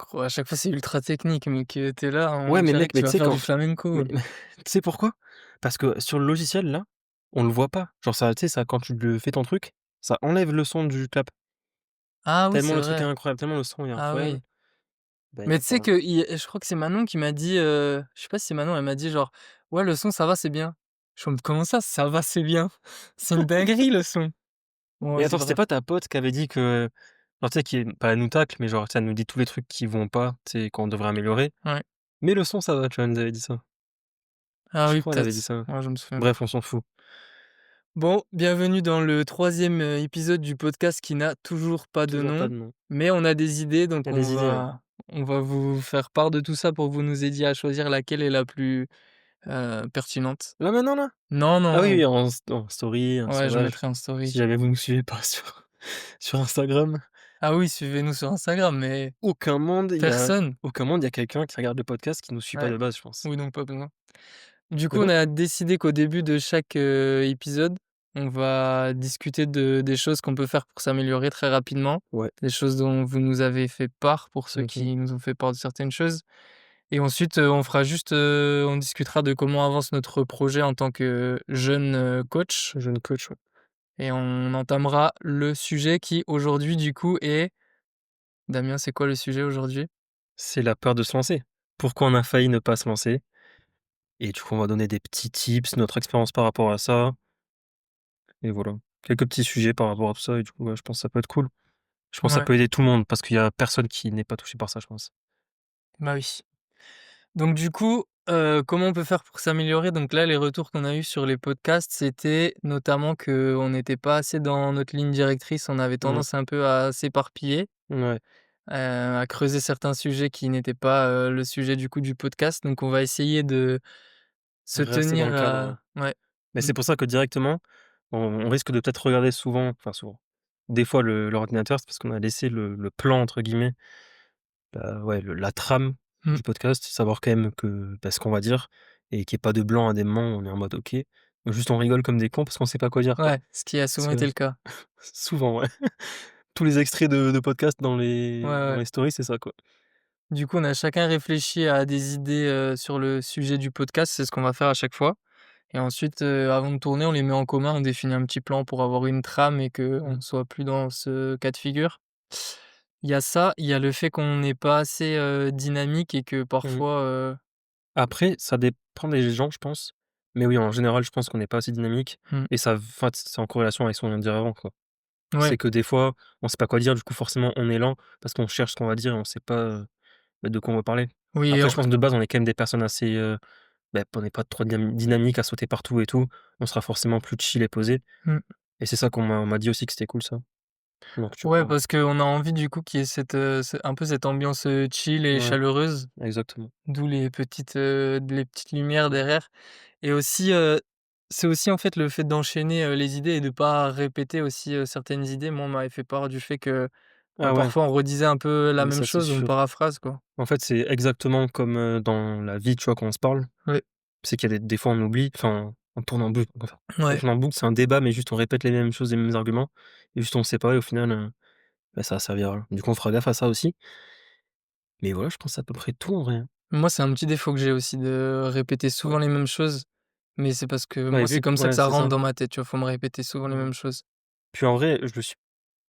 gros, à chaque fois, c'est ultra technique, mec, tu là, on Ouais, mais dirait mec, que tu mais tu vas sais faire du quand flamenco. mais tu sais pourquoi? Parce que sur le logiciel là, on le voit pas. Genre ça, tu sais, ça quand tu le fais ton truc, ça enlève le son du clap. Ah oui, Tellement c'est le truc est vrai. incroyable, tellement le son est Ah incroyable. oui. Bah, il y Mais a tu sais pas que i je crois que c'est Manon qui m'a dit, je sais pas si c'est Manon, elle m'a dit genre: «Ouais, le son, ça va, c'est bien». Je suis en mode: «Comment ça va, c'est bien? C'est une dinguerie le son». Bon, mais vas-y, attends, c'était bref. pas ta pote qui avait dit que genre tu sais qui pas elle nous tacle, mais genre tu sais, elle nous dit tous les trucs qui vont pas, tu sais, qu'on devrait améliorer. Ouais. Mais le son ça va, tu vois? Elle nous avait dit ça. Ah Je sais oui, pas, elle avait dit peut-être. ça. Ouais, je me souviens plus. Bref, on s'en fout. Bon, bienvenue dans le troisième épisode du podcast qui n'a toujours pas de Toujours pas nom, de nom. mais on a des idées, donc Il y a on des idées, ouais. va on va vous faire part de tout ça pour que vous nous aidiez à choisir laquelle est la plus, pertinente. Là maintenant là? Non, Ah oui, non, oui, en story, en ouais, je sauvage. mettrai en Si story. jamais vous nous suivez pas sur Instagram, Ah oui, suivez-nous sur Instagram, mais aucun monde, il y a personne. aucun monde, il y a quelqu'un qui regarde le podcast qui nous suit pas Ouais, de base, je pense. oui, donc pas besoin. Du Mais coup, on bon, a décidé qu'au début de chaque, épisode, on va discuter des choses qu'on peut faire pour s'améliorer très rapidement, ouais. des choses dont vous nous avez fait part pour ceux Mmh. qui nous ont fait part de certaines choses et ensuite, on fera juste, on discutera de comment avance notre projet en tant que jeune, coach Jeune coach, ouais. et on entamera le sujet qui aujourd'hui, du coup, est Damien, c'est quoi le sujet aujourd'hui? C'est la peur de se lancer. Pourquoi on a failli ne pas se lancer? Et du coup, on va donner des petits tips, notre expérience par rapport à ça et voilà. Quelques petits sujets par rapport à tout ça et du coup, ouais, je pense que ça peut être cool. Je pense que ça Ouais, peut aider tout le monde parce qu'il y a personne qui n'est pas touché par ça, je pense. bah, oui. Donc du coup, comment on peut faire pour s'améliorer? Donc là, les retours qu'on a eus sur les podcasts, c'était notamment qu'on n'était pas assez dans notre ligne directrice. On avait Mmh. tendance un peu à s'éparpiller, Ouais, à creuser certains sujets qui n'étaient pas, le sujet du coup du podcast. Donc on va essayer de se rester dans tenir le cadre, ouais. à ouais. Mais Mmh, c'est pour ça que directement, on risque de peut-être regarder souvent, enfin souvent, des fois l'ordinateur, c'est parce qu'on a laissé le «plan» entre guillemets, ouais, la trame mmh, du podcast, savoir quand même que, bah, ce qu'on va dire et qu'il y ait pas de blanc à des moments où on est en mode: «OK». Juste on rigole comme des cons parce qu'on sait pas quoi dire, quoi. ouais, ce qui a Parce souvent que été le cas. souvent, ouais. Tous les extraits de podcasts dans Ouais, les ouais. stories, c'est ça, quoi. Du coup, on a chacun réfléchi à des idées, sur le sujet du podcast. C'est ce qu'on va faire à chaque fois. Et ensuite, avant de tourner, on les met en commun, on définit un petit plan pour avoir une trame et qu'on Mmh. ne soit plus dans ce cas de figure. Il y a ça, il y a le fait qu'on n'est pas assez, dynamique et que Mmh. parfois, Après, ça dépend des gens, je pense. Mais oui, en général, je pense qu'on n'est pas assez dynamique mmh, et ça enfin, c'est en corrélation avec ce qu'on vient de dire avant, quoi. C'est ouais, que des fois, on sait pas quoi dire, du coup, forcément, on est lent parce qu'on cherche ce qu'on va dire et on sait pas, bah, de quoi on va parler. oui et Après, en je pense que de base, on est quand même des personnes assez, bah, on n'est pas trop dynamiques à sauter partout et tout. On sera forcément plus chill et posé mmh, et c'est ça qu'on m'a dit aussi que c'était cool ça. Donc tu ouais, vois? parce qu'on a envie du coup qu'il y ait cette, un peu cette ambiance, chill et Ouais, chaleureuse, exactement. d'où les petites lumières derrière et aussi, c'est aussi en fait le fait d'enchaîner, les idées et de pas répéter aussi, certaines idées. Moi, on m'avait fait part du fait que, bah, Ah ouais, parfois on redisait un peu la mais même ça, c'est chose, on sûr. paraphrase quoi. En fait, c'est exactement comme, dans la vie, tu vois, quand on se parle. Ouais, C'est qu'il y a des fois on oublie, enfin, on tourne en boucle, enfin, on ouais, tourne en boucle, c'est un débat, mais juste on répète les mêmes choses, les mêmes arguments et juste on sait pas et au final, bah, ça va servir à rien. Du coup, on fera gaffe à ça aussi. Mais voilà, je pense à peu près tout en vrai, hein. moi, c'est un petit défaut que j'ai aussi de répéter souvent Ouais. les mêmes choses, mais c'est parce que Ouais, moi, vu c'est q comme ça que ouais, ça c'est rentre ça. dans ma tête, tu vois? Faut me répéter souvent les Mmh. mêmes choses. Puis en vrai, je le suis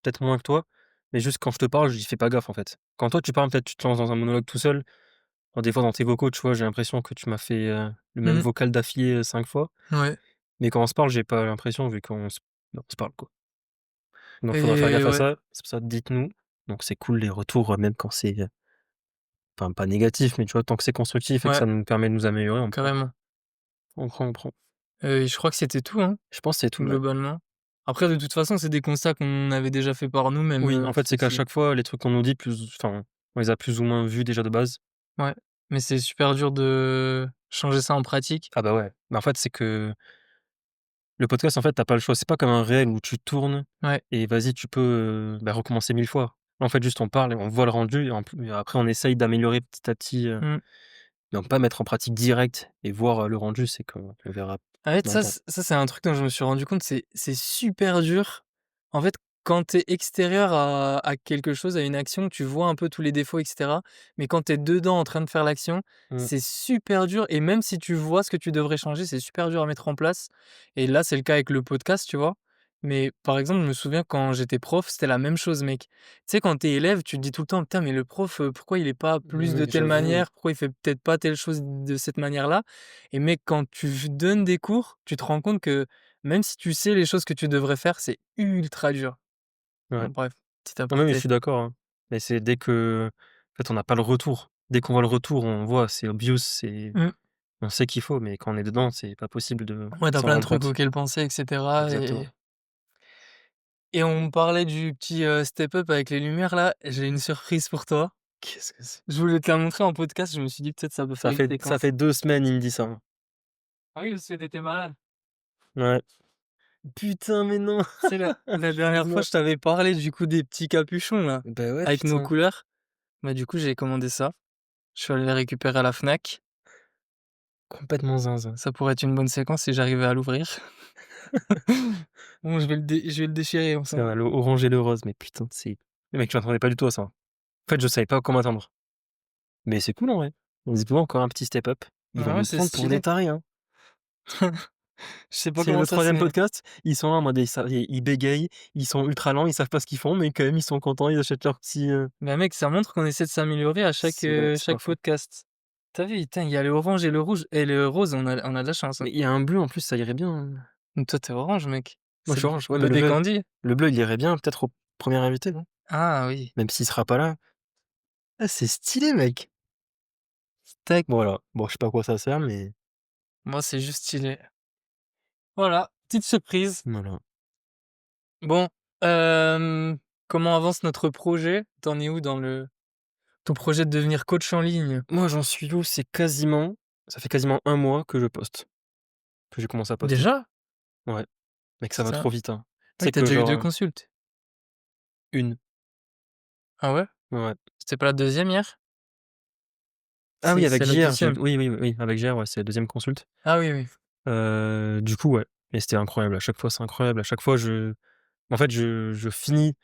peut-être moins que toi, mais juste quand je te parle, j'y fais pas gaffe, en fait. Quand toi tu parles, peut-être tu te lances dans un monologue tout seul. Enfin, des fois dans tes vocaux, tu vois, j'ai l'impression que tu m'as fait, le même Mmh, vocal d'affilée, 5 fois. ouais Mais quand on se parle, j'ai pas l'impression vu qu'on se parle, quoi. Donc faudra faire et gaffe à ouais, ça. C'est pour ça, dites-nous. Donc c'est cool les retours, même quand c'est, enfin, pas négatif, mais tu vois, tant que c'est constructif et que ouais, ça nous permet de nous améliorer, on prend. carrément. On prend, on prend. Je crois que c'était tout, hein, Je pense que c'est tout, ouais. globalement. Après, de toute façon, c'est des constats qu'on avait déjà fait par nous-mêmes, Oui, en fait, c'est c'est qu'à qui chaque fois, les trucs qu'on nous dit, plus enfin, on les a plus ou moins vus déjà de base. ouais, mais c'est super dur de changer ça en pratique. Ah bah, ouais. Mais en fait, c'est que le podcast, en fait, tu pas le choix. C'est pas comme un réel où tu tournes Ouais, et vas-y, tu peux, bah, recommencer 1000 fois. En fait, juste on parle et on voit le rendu et après on essaye d'améliorer petit à petit, mmh. mais on peut pas mettre en pratique direct et voir, le rendu, c'est qu'on le verra En fait, dans le ça temps. c'est un truc dont je me suis rendu compte, c'est super dur. En fait, quand tu es extérieur à quelque chose, à une action, tu vois un peu tous les défauts et cetera. Mais quand tu es dedans en train de faire l'action, Mmh. c'est super dur et même si tu vois ce que tu devrais changer, c'est super dur à mettre en place et là, c'est le cas avec le podcast, tu vois? Mais par exemple, je me souviens quand j'étais prof, c'était la même chose, mec. Tu sais, quand tu es élève, tu te dis tout le temps: «Putain, mais le prof, pourquoi il est pas plus de Oui, telle j'avoue. manière? Pourquoi il fait peut-être pas telle chose de cette manière-là?» Et mec, quand tu donnes des cours, tu te rends compte que même si tu sais les choses que tu devrais faire, c'est ultra dur. Ouais. Bon bref, petit Non, mais je aparté. suis d'accord, hein. Mais c'est dès que en fait, on n'a pas le retour. Dès qu'on voit le retour, on voit, c'est obvious, Mmh. on sait qu'il faut, mais quand on est dedans, c'est pas possible de Ouais, tu as s'en plein de rendre trucs compte. auxquels penser et cetera Exactement. et on parlait du petit, step up avec les lumières là, j'ai une surprise pour toi. Qu'est-ce que c'est? Je voulais te la montrer en podcast, je me suis dit: «Peut-être ça peut faire une Ça séquence». fait 2 semaines, il me dit ça, hein. Ah oui, parce que tu malade. Ouais. Putain, mais non! Tu sais la dernière fois, Excuse-moi. je t'avais parlé du coup des petits capuchons là, Bah ouais, avec nos putain. couleurs. Bah du coup, j'ai commandé ça. Je suis allé les récupérer à la Fnac. Complètement zinzin. Ça pourrait être une bonne séquence si j'arrivais à l'ouvrir. Bon, je vais le déchirer C'est ensemble. vrai, le orange et le rose, mais putain, c'est mec, je m'attendais pas du tout à ça. En fait, je savais pas comment attendre. Mais c'est cool en vrai. Visiblement encore un petit step up. Ils vont Ouais, nous c'est prendre pour des stylé. tarés, hein. Je sais pas C'est comment le ça troisième c'est podcast, ils sont là en mode ils bégayent, ils sont ultra lents, ils savent pas ce qu'ils font, mais quand même ils sont contents, ils achètent leur petit, bah, mec, ça montre qu'on essaie de s'améliorer à c'est vrai, c'est pas chaque faux. podcast. Tu as vu? Putain, il y a le orange et le rouge et le rose, on a de la chance, hein. Mais il y a un bleu en plus, ça irait bien, hein. Donc toi, tu es orange, mec. Moi je C'est suis orange, ouais, mais bleu des Candy? le bleu il irait bien peut-être au premier invité, non? Ah oui, Même s'il sera pas là. Ah c'est stylé mec! steak. Voilà, bon je sais pas à quoi ça sert, mais Moi, c'est juste stylé. Voilà, petite surprise. voilà. Bon, hem, comment avance notre projet? Tu en es où dans le ton projet de devenir coach en ligne? Moi j'en suis où? Ça fait quasiment un mois que je poste, que j'ai commencé à poster. Déjà? Ouais, mec ça va Putain. trop vite, hein. Tu Oui, sais tu as que déjà eu genre, 2 consultes? 1, Ah ouais? ouais. C'était pas la deuxième hier? Ah oui avec C'est la JR, deuxième. oui, avec JR, ouais, c'est la 2e consulte. Ah oui, oui. Du coup, ouais, et c'était incroyable. À chaque fois, c'est incroyable. À chaque fois, en fait, je finis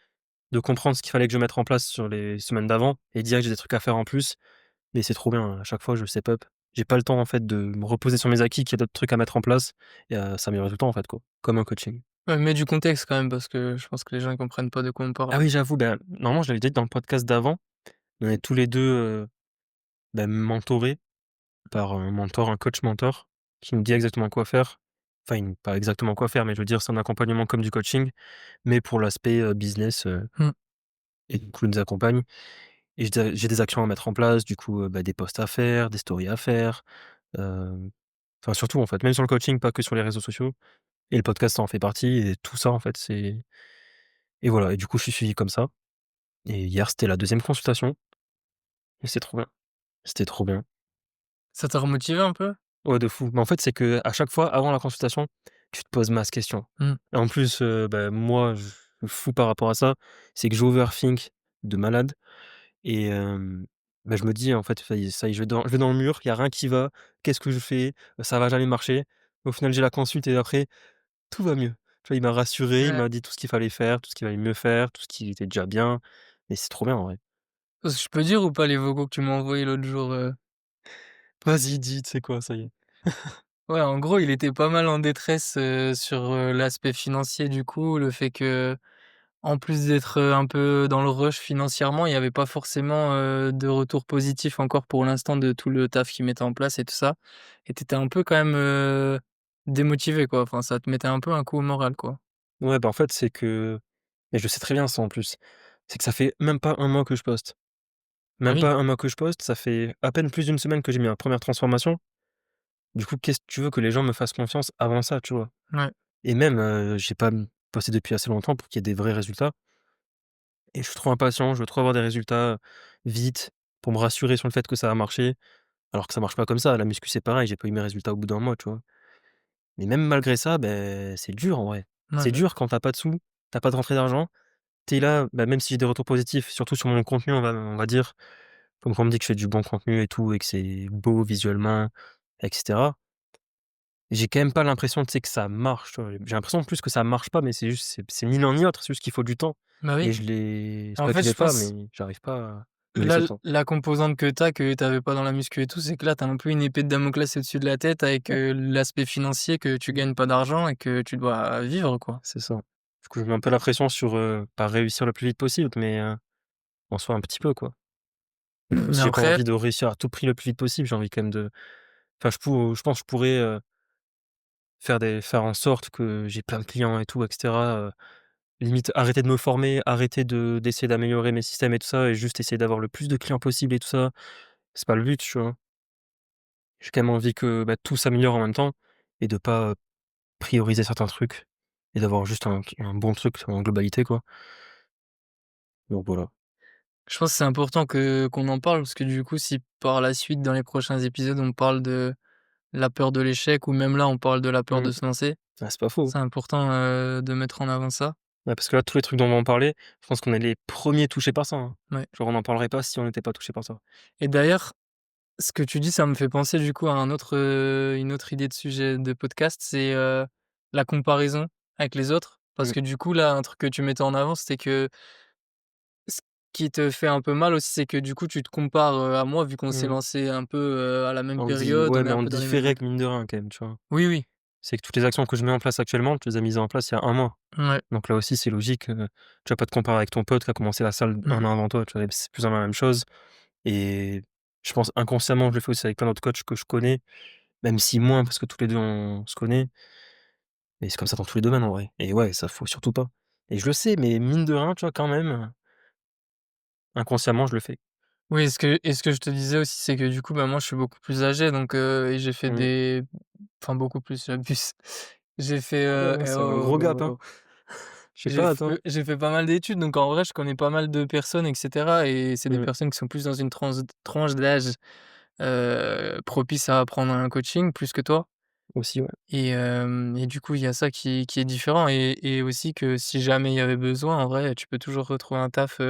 de comprendre ce qu'il fallait que je mette en place sur les semaines d'avant et direct, j'ai des trucs à faire en plus, mais c'est trop bien. À chaque fois, je step up. J'ai pas le temps, en fait, de me reposer sur mes acquis, qu'il y a d'autres trucs à mettre en place et à s'améliorer tout le temps, en fait, quoi, comme un coaching. Ouais, mets du contexte quand même parce que je pense que les gens ils comprennent pas de quoi on Ah parle. oui, j'avoue, ben, normalement, je l'avais dit dans le podcast d'avant, on est tous les 2 bah, mentorés par un mentor, un coach mentor qui nous dit exactement quoi faire. Enfin, il pas exactement quoi faire, mais je veux dire, c'est un accompagnement comme du coaching, mais pour l'aspect, business, Mmh. et du coup, il nous accompagne et j'ai des actions à mettre en place, du coup, bah, des posts à faire, des stories à faire, hem, enfin surtout, en fait, même sur le coaching, pas que sur les réseaux sociaux et le podcast ça en fait partie et tout ça, en fait, c'est et voilà et du coup, je suis suivi comme ça et hier, c'était la deuxième consultation et c'est trop bien. C'était trop bien. Ça t'a remotivé un peu? Ouais, de fou. Mais en fait, c'est que à chaque fois, avant la consultation, tu te poses masse questions. Mmh. Et en plus, bah, moi, je suis fou par rapport à ça, c'est que j'overthink de malade et bah, je me dis: «En fait, ça y est, je vais dans le mur, il y a rien qui va. Qu'est-ce que je fais? Ça va jamais marcher». Au final, j'ai la consulte et après, tout va mieux. Tu vois, il m'a rassuré, il Ouais. m'a dit tout ce qu'il fallait faire, tout ce qu'il fallait mieux faire, tout ce qui était déjà bien et c'est trop bien, en vrai. Parce que je peux dire ou pas les vocaux que tu m'as envoyés l'autre jour, Vas-y, dis, tu sais quoi? Ça y est. Ouais, en gros, il était pas mal en détresse, sur, l'aspect financier du coup, le fait que en plus d'être, un peu dans le rush financièrement, il y avait pas forcément, de retour positif encore pour l'instant de tout le taf qu'ils mettaient en place et tout ça et tu étais un peu quand même, démotivé quoi, enfin ça te mettait un peu un coup au moral quoi. Ouais, bah, en fait, c'est que et je sais très bien ça, en plus. C'est que ça fait même pas un mois que je poste. Ah Même oui, pas un mois que je poste, ça fait à peine plus d'une semaine que j'ai mis ma première transformation. Du coup, qu'est-ce que tu veux que les gens me fassent confiance avant ça, tu vois? ouais. Et même, j'ai pas, posté depuis assez longtemps pour qu'il y ait des vrais résultats et je suis trop impatient, je veux trop avoir des résultats, vite, pour me rassurer sur le fait que ça va marcher, alors que ça marche pas comme ça. La muscu, c'est pareil, j'ai pas eu mes résultats au bout d'un mois, tu vois? Mais même malgré ça, beh, c'est dur en vrai. Ouais, C'est ouais. dur quand tu pas de sous, tu pas de rentrée d'argent, tu es là, bah, même si j'ai des retours positifs, surtout sur mon contenu, on va dire, comme quoi on me dit que je fais du bon contenu et tout et que c'est beau visuellement et cetera. j'ai quand même pas l'impression, tu sais, que ça marche, tu vois? J'ai l'impression plus que ça marche pas, mais c'est juste c'est ni l'un ni l'autre, c'est juste qu'il faut du temps Bah et oui. c'est En pas que fait, je l'ai je pas, pense, mais j'arrive pas à me là, laisser le temps. la composante que tu avais pas dans la muscu et tout, c'est que là, tu as un peu une épée de Damoclès au-dessus de la tête avec, Ouais. l'aspect financier que tu gagnes pas d'argent et que tu dois vivre, quoi. C'est ça. Du coup, je mets un peu la pression sur, pas réussir le plus vite possible, mais, en soi un petit peu, quoi. Même Mais si j'ai pas après envie de réussir à tout prix le plus vite possible, j'ai envie quand même de enfin je pense que je pourrais, faire en sorte que j'ai plein de clients et tout et cetera, limite arrêter de me former, arrêter d'essayer d'améliorer mes systèmes et tout ça et juste essayer d'avoir le plus de clients possible et tout ça. C'est pas le but, tu vois? J'ai quand même envie que, bah, tout s'améliore en même temps et de pas, prioriser certains trucs et d'avoir juste un bon truc en globalité, quoi. Donc voilà. je pense que c'est important que qu'on en parle parce que du coup, si par la suite, dans les prochains épisodes, on parle de la peur de l'échec ou même là, on parle de la peur Mmh. de se lancer, Ah, c'est pas faux. c'est important, de mettre en avant ça. Ouais, parce que là, tous les trucs dont on va en parler, je pense qu'on est les premiers touchés par ça, hein. Ouais, Genre, on n'en parlerait pas si on n'était pas touchés par ça. et d'ailleurs, ce que tu dis, ça me fait penser du coup à une autre idée de sujet de podcast, c'est, la comparaison avec les autres. Parce Mmh, que du coup, là, un truc que tu mettais en avant, c'était que ce qui te fait un peu mal aussi, c'est que du coup, tu te compares, à moi, vu qu'on s'est mmh. lancé un peu, à la même On dit période, ouais, on est mais un on peu dans dit les mêmes fait trucs. mine de rien, quand même, tu vois? Oui, oui, C'est que toutes les actions que je mets en place actuellement, tu les as mises en place il y a un mois. ouais, Donc là aussi, c'est logique, tu vas pas te comparer avec ton pote qui a commencé la salle mmh, 1 an avant toi, tu vois? C'est plus ou moins la même chose et je pense inconsciemment, je le fais aussi avec plein d'autres coachs que je connais, même si moins parce que tous les 2 on se connaît et c'est comme ça dans tous les domaines en vrai et ouais, ça faut surtout pas et je le sais, mais mine de rien, tu vois, quand même, inconsciemment, je le fais. oui, ce que je te disais aussi, c'est que du coup, bah, moi, je suis beaucoup plus âgé donc et j'ai fait Mmh. des enfin beaucoup plus, j'abuse. J'ai fait, Ouais, ouais, eh c'est un oh, gros oh, gap, hein. oh, oh. Je sais pas, attends. J'ai fait pas mal d'études, donc en vrai, je connais pas mal de personnes et cetera et c'est des Mmh. personnes qui sont plus dans une tranche d'âge, propice à prendre un coaching plus que toi Aussi, ouais. et du coup, il y a ça qui est différent et aussi que si jamais il y avait besoin, en vrai, tu peux toujours retrouver un taf,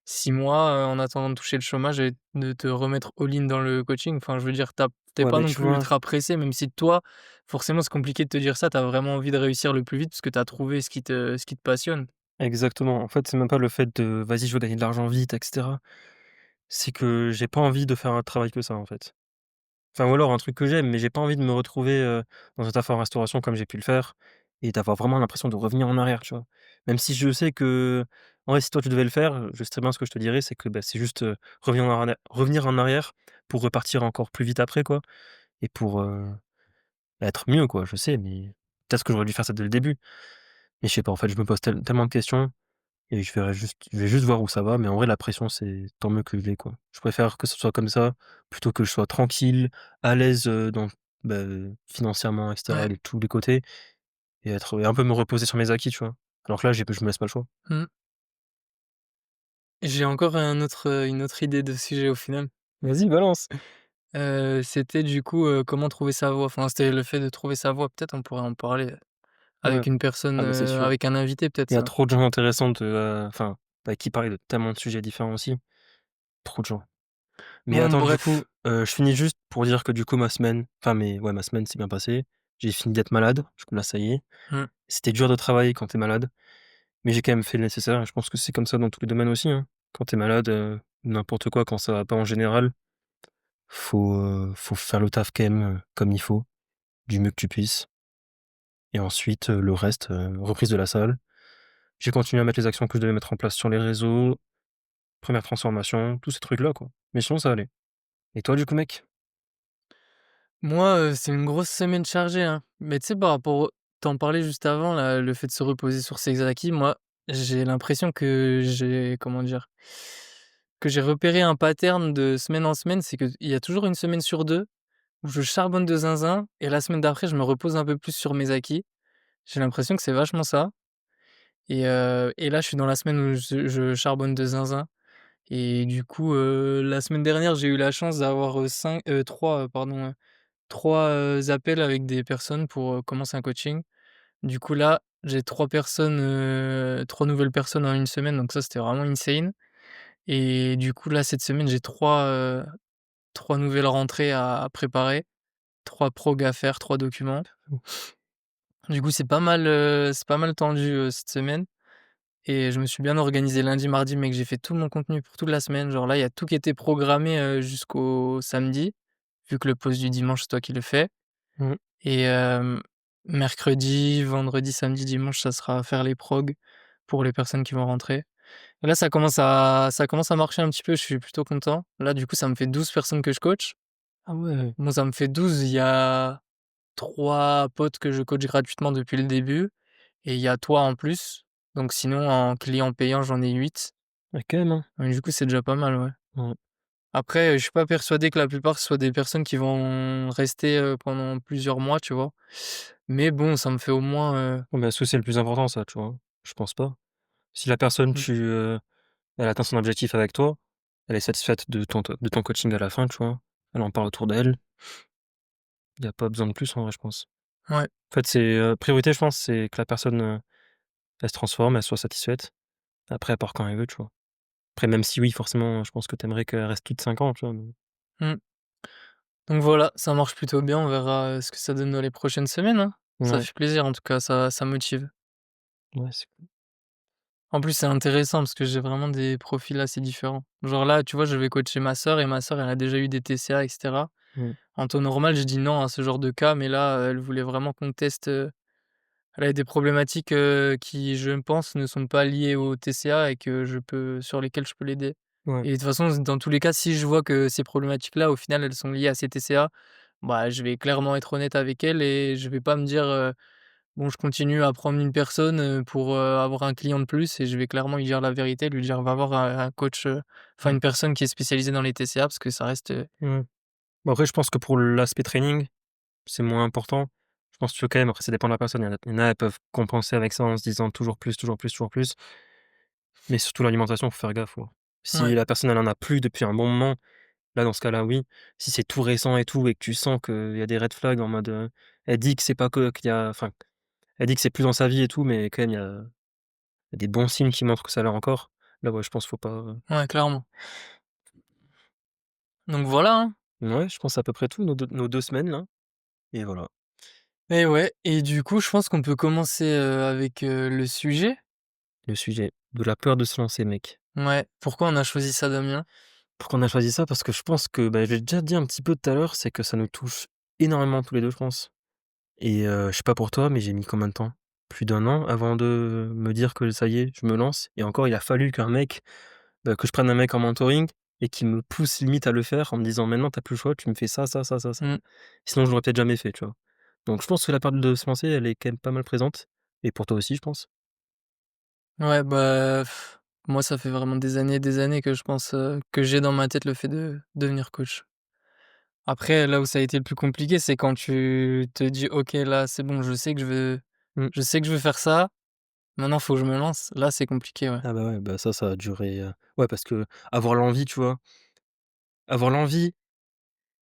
6 mois, en attendant de toucher le chômage et de te remettre all-in dans le coaching. Enfin, je veux dire, tu Ouais, pas mais non tu plus vois? ultra pressé, même si toi, forcément, c'est compliqué de te dire ça. Tu as vraiment envie de réussir le plus vite parce que tu as trouvé ce qui te passionne. Exactement. En fait, c'est même pas le fait de: «Vas-y, je veux gagner de l'argent vite» et cetera. C'est que j'ai pas envie de faire un travail que ça, en fait. Enfin, ou alors un truc que j'aime, mais j'ai pas envie de me retrouver, dans un taf en restauration comme j'ai pu le faire et d'avoir vraiment l'impression de revenir en arrière, tu vois? Même si je sais que en vrai, si toi tu devais le faire, je sais très bien ce que je te dirais, c'est que, bah, c'est juste, revenir en arrière pour repartir encore plus vite après, quoi et pour, être mieux, quoi. Je sais, mais peut-être que j'aurais dû faire ça dès le début. Mais je sais pas, en fait, je me pose tellement de questions et je vais juste voir où ça va, mais en vrai, la pression, c'est tant mieux que je l'ai, quoi. Je préfère que ce soit comme ça, plutôt que je sois tranquille, à l'aise, dans bah, financièrement et cetera, Ouais. de tous les côtés et un peu me reposer sur mes acquis, tu vois? Alors que là, je me laisse pas le choix. Mmh. J'ai encore une autre idée de sujet au final. Vas-y, balance! C'était du coup, comment trouver sa voie. Enfin, c'était le fait de trouver sa voie. Peut-être on pourrait en parler, Ouais. avec une personne, Ah bah, c'est sûr. avec un invité peut-être Il y a ça. trop de gens intéressants enfin, avec qui parler de tellement de sujets différents aussi. Trop de gens. Mais Bon attends, du coup, bref. je finis juste pour dire que du coup ma semaine s'est bien passée. J'ai fini d'être malade, du coup là, ça y est. Mmh. C'était dur de travailler quand tu es malade, mais j'ai quand même fait le nécessaire et je pense que c'est comme ça dans tous les domaines aussi, hein. Quand tu es malade, n'importe quoi, quand ça va pas en général, faut faire le taf quand même, comme il faut, du mieux que tu puisses et ensuite, le reste, reprise de la salle. J'ai continué à mettre les actions que je devais mettre en place sur les réseaux, première transformation, tous ces trucs-là, quoi. Mais sinon ça allait. Et toi, du coup, mec? Moi, c'est une grosse semaine chargée, hein. Mais tu sais, par rapport au tu parlais juste avant là, le fait de se reposer sur ses acquis, moi, j'ai l'impression que j'ai comment dire? Que j'ai repéré un pattern de semaine en semaine, c'est qu'il y a toujours une semaine sur 2 où je charbonne de zinzin et la semaine d'après, je me repose un peu plus sur mes acquis. J'ai l'impression que c'est vachement ça et là, je suis dans la semaine où je charbonne de zinzin et du coup, la semaine dernière, j'ai eu la chance d'avoir, 3, pardon, 3, appels avec des personnes pour, commencer un coaching. Du coup, là, j'ai 3 personnes, 3 nouvelles personnes en une semaine, donc ça, c'était vraiment insane et du coup, là, cette semaine, j'ai 3 nouvelles rentrées à préparer 3 prog à faire, 3 documents. Mmh. Du coup, c'est pas mal tendu, cette semaine et je me suis bien organisé lundi, mardi, mec, j'ai fait tout mon contenu pour toute la semaine. Genre là, il y a tout qui était programmé, jusqu'au samedi, vu que le pause du dimanche, c'est toi qui le fais Mmh. et mercredi, vendredi, samedi, dimanche, ça sera faire les progs pour les personnes qui vont rentrer. Là, ça commence à marcher un petit peu, je suis plutôt content. Là, du coup, ça me fait 12 personnes que je coach. Ah ouais! Bon, ça me fait 12. Il y a 3 potes que je coach gratuitement depuis le début et il y a toi en plus. Donc sinon, en client payant, j'en ai 8. Ouais, quand même, hein. Ouais, du coup, c'est déjà pas mal, ouais. Ouais. Après, je suis pas persuadé que la plupart, ce soient des personnes qui vont rester, pendant plusieurs mois, tu vois? Mais bon, ça me fait au moins, Ouais, mais est-ce que c'est le plus important ça, tu vois? Je pense pas. Si la personne mmh, elle atteint son objectif avec toi, elle est satisfaite de ton coaching à la fin, tu vois? Elle en parle autour d'elle, il y a pas besoin de plus en vrai, je pense. ouais, En fait, c'est, priorité, je pense, c'est que la personne, elle se transforme, elle soit satisfaite. Après, elle part quand elle veut, tu vois? Après, même si oui, forcément, je pense que tu aimerais qu'elle reste plus de 5 ans, tu vois? Mais mmh. Donc voilà, ça marche plutôt bien. On verra, ce que ça donne dans les prochaines semaines, hein. Ça ouais, fait plaisir en tout cas, ça motive. ouais, c'est cool. En plus, c'est intéressant parce que j'ai vraiment des profils assez différents. Genre là, tu vois, je vais coacher ma sœur et ma sœur, elle a déjà eu des TCA et cetera. Mmh. En temps normal, je dis non à ce genre de cas, mais là, elle voulait vraiment qu'on teste, elle avait des problématiques, qui, je pense, ne sont pas liées au TCA et que je peux sur lesquelles je peux l'aider. Ouais, Et de toute façon, dans tous les cas, si je vois que ces problématiques-là, au final, elles sont liées à ces TCA, bah, je vais clairement être honnête avec elle et je vais pas me dire, bon, je continue à prendre une personne, pour, avoir un client de plus et je vais clairement lui dire la vérité, lui dire: «Va voir un coach, enfin mmh, une personne qui est spécialisée dans les TCA» parce que ça reste, ouais. Bon, après, je pense que pour l'aspect training, c'est moins important. Je pense que quand même, après ça dépend de la personne. Il y en a, elles peuvent compenser avec ça en se disant toujours plus, toujours plus, toujours plus. Mais surtout l'alimentation, faut faire gaffe, quoi. ouais, Si la personne, elle en a plus depuis un bon moment, là, dans ce cas-là, oui. Si c'est tout récent et tout et que tu sens qu'il y a des red flags en mode, elle dit que c'est pas que qu'il y a enfin, elle dit que c'est plus dans sa vie et tout, mais quand même il y a des bons signes qui montrent que ça l'est encore. Là, ouais, je pense faut pas, ouais, clairement. Donc voilà, hein. ouais, je pense à peu près tout nos 2 semaines là et voilà, Et ouais et du coup, je pense qu'on peut commencer, avec, le sujet. le sujet de la peur de se lancer, mec. Ouais, pourquoi on a choisi ça, Damien? Pourquoi on a choisi ça? Parce que je pense que, bah, je l'ai déjà dit un petit peu tout à l'heure, c'est que ça nous touche énormément tous les 2, je pense et je sais pas pour toi, mais j'ai mis combien de temps? Plus d'un an avant de me dire que ça y est, je me lance et encore il a fallu qu'un mec, que je prenne un mec en mentoring et qui me pousse limite à le faire en me disant: «Maintenant tu as plus le choix, tu me fais ça, ça, ça, ça, ça». Mmh. Sinon je l'aurais peut-être jamais fait, tu vois? Donc je pense que la peur de se lancer, elle est quand même pas mal présente et pour toi aussi, je pense? Ouais, bah, moi, ça fait vraiment des années que je pense, que j'ai dans ma tête le fait de devenir coach. Après, là où ça a été le plus compliqué, c'est quand tu te dis: «OK, là, c'est bon, Mmh. je sais que je veux faire ça, maintenant faut que je me lance». Là, c'est compliqué, ouais. Ah bah, ouais, bah, ça a duré, ouais, parce que avoir l'envie, tu vois? Avoir l'envie,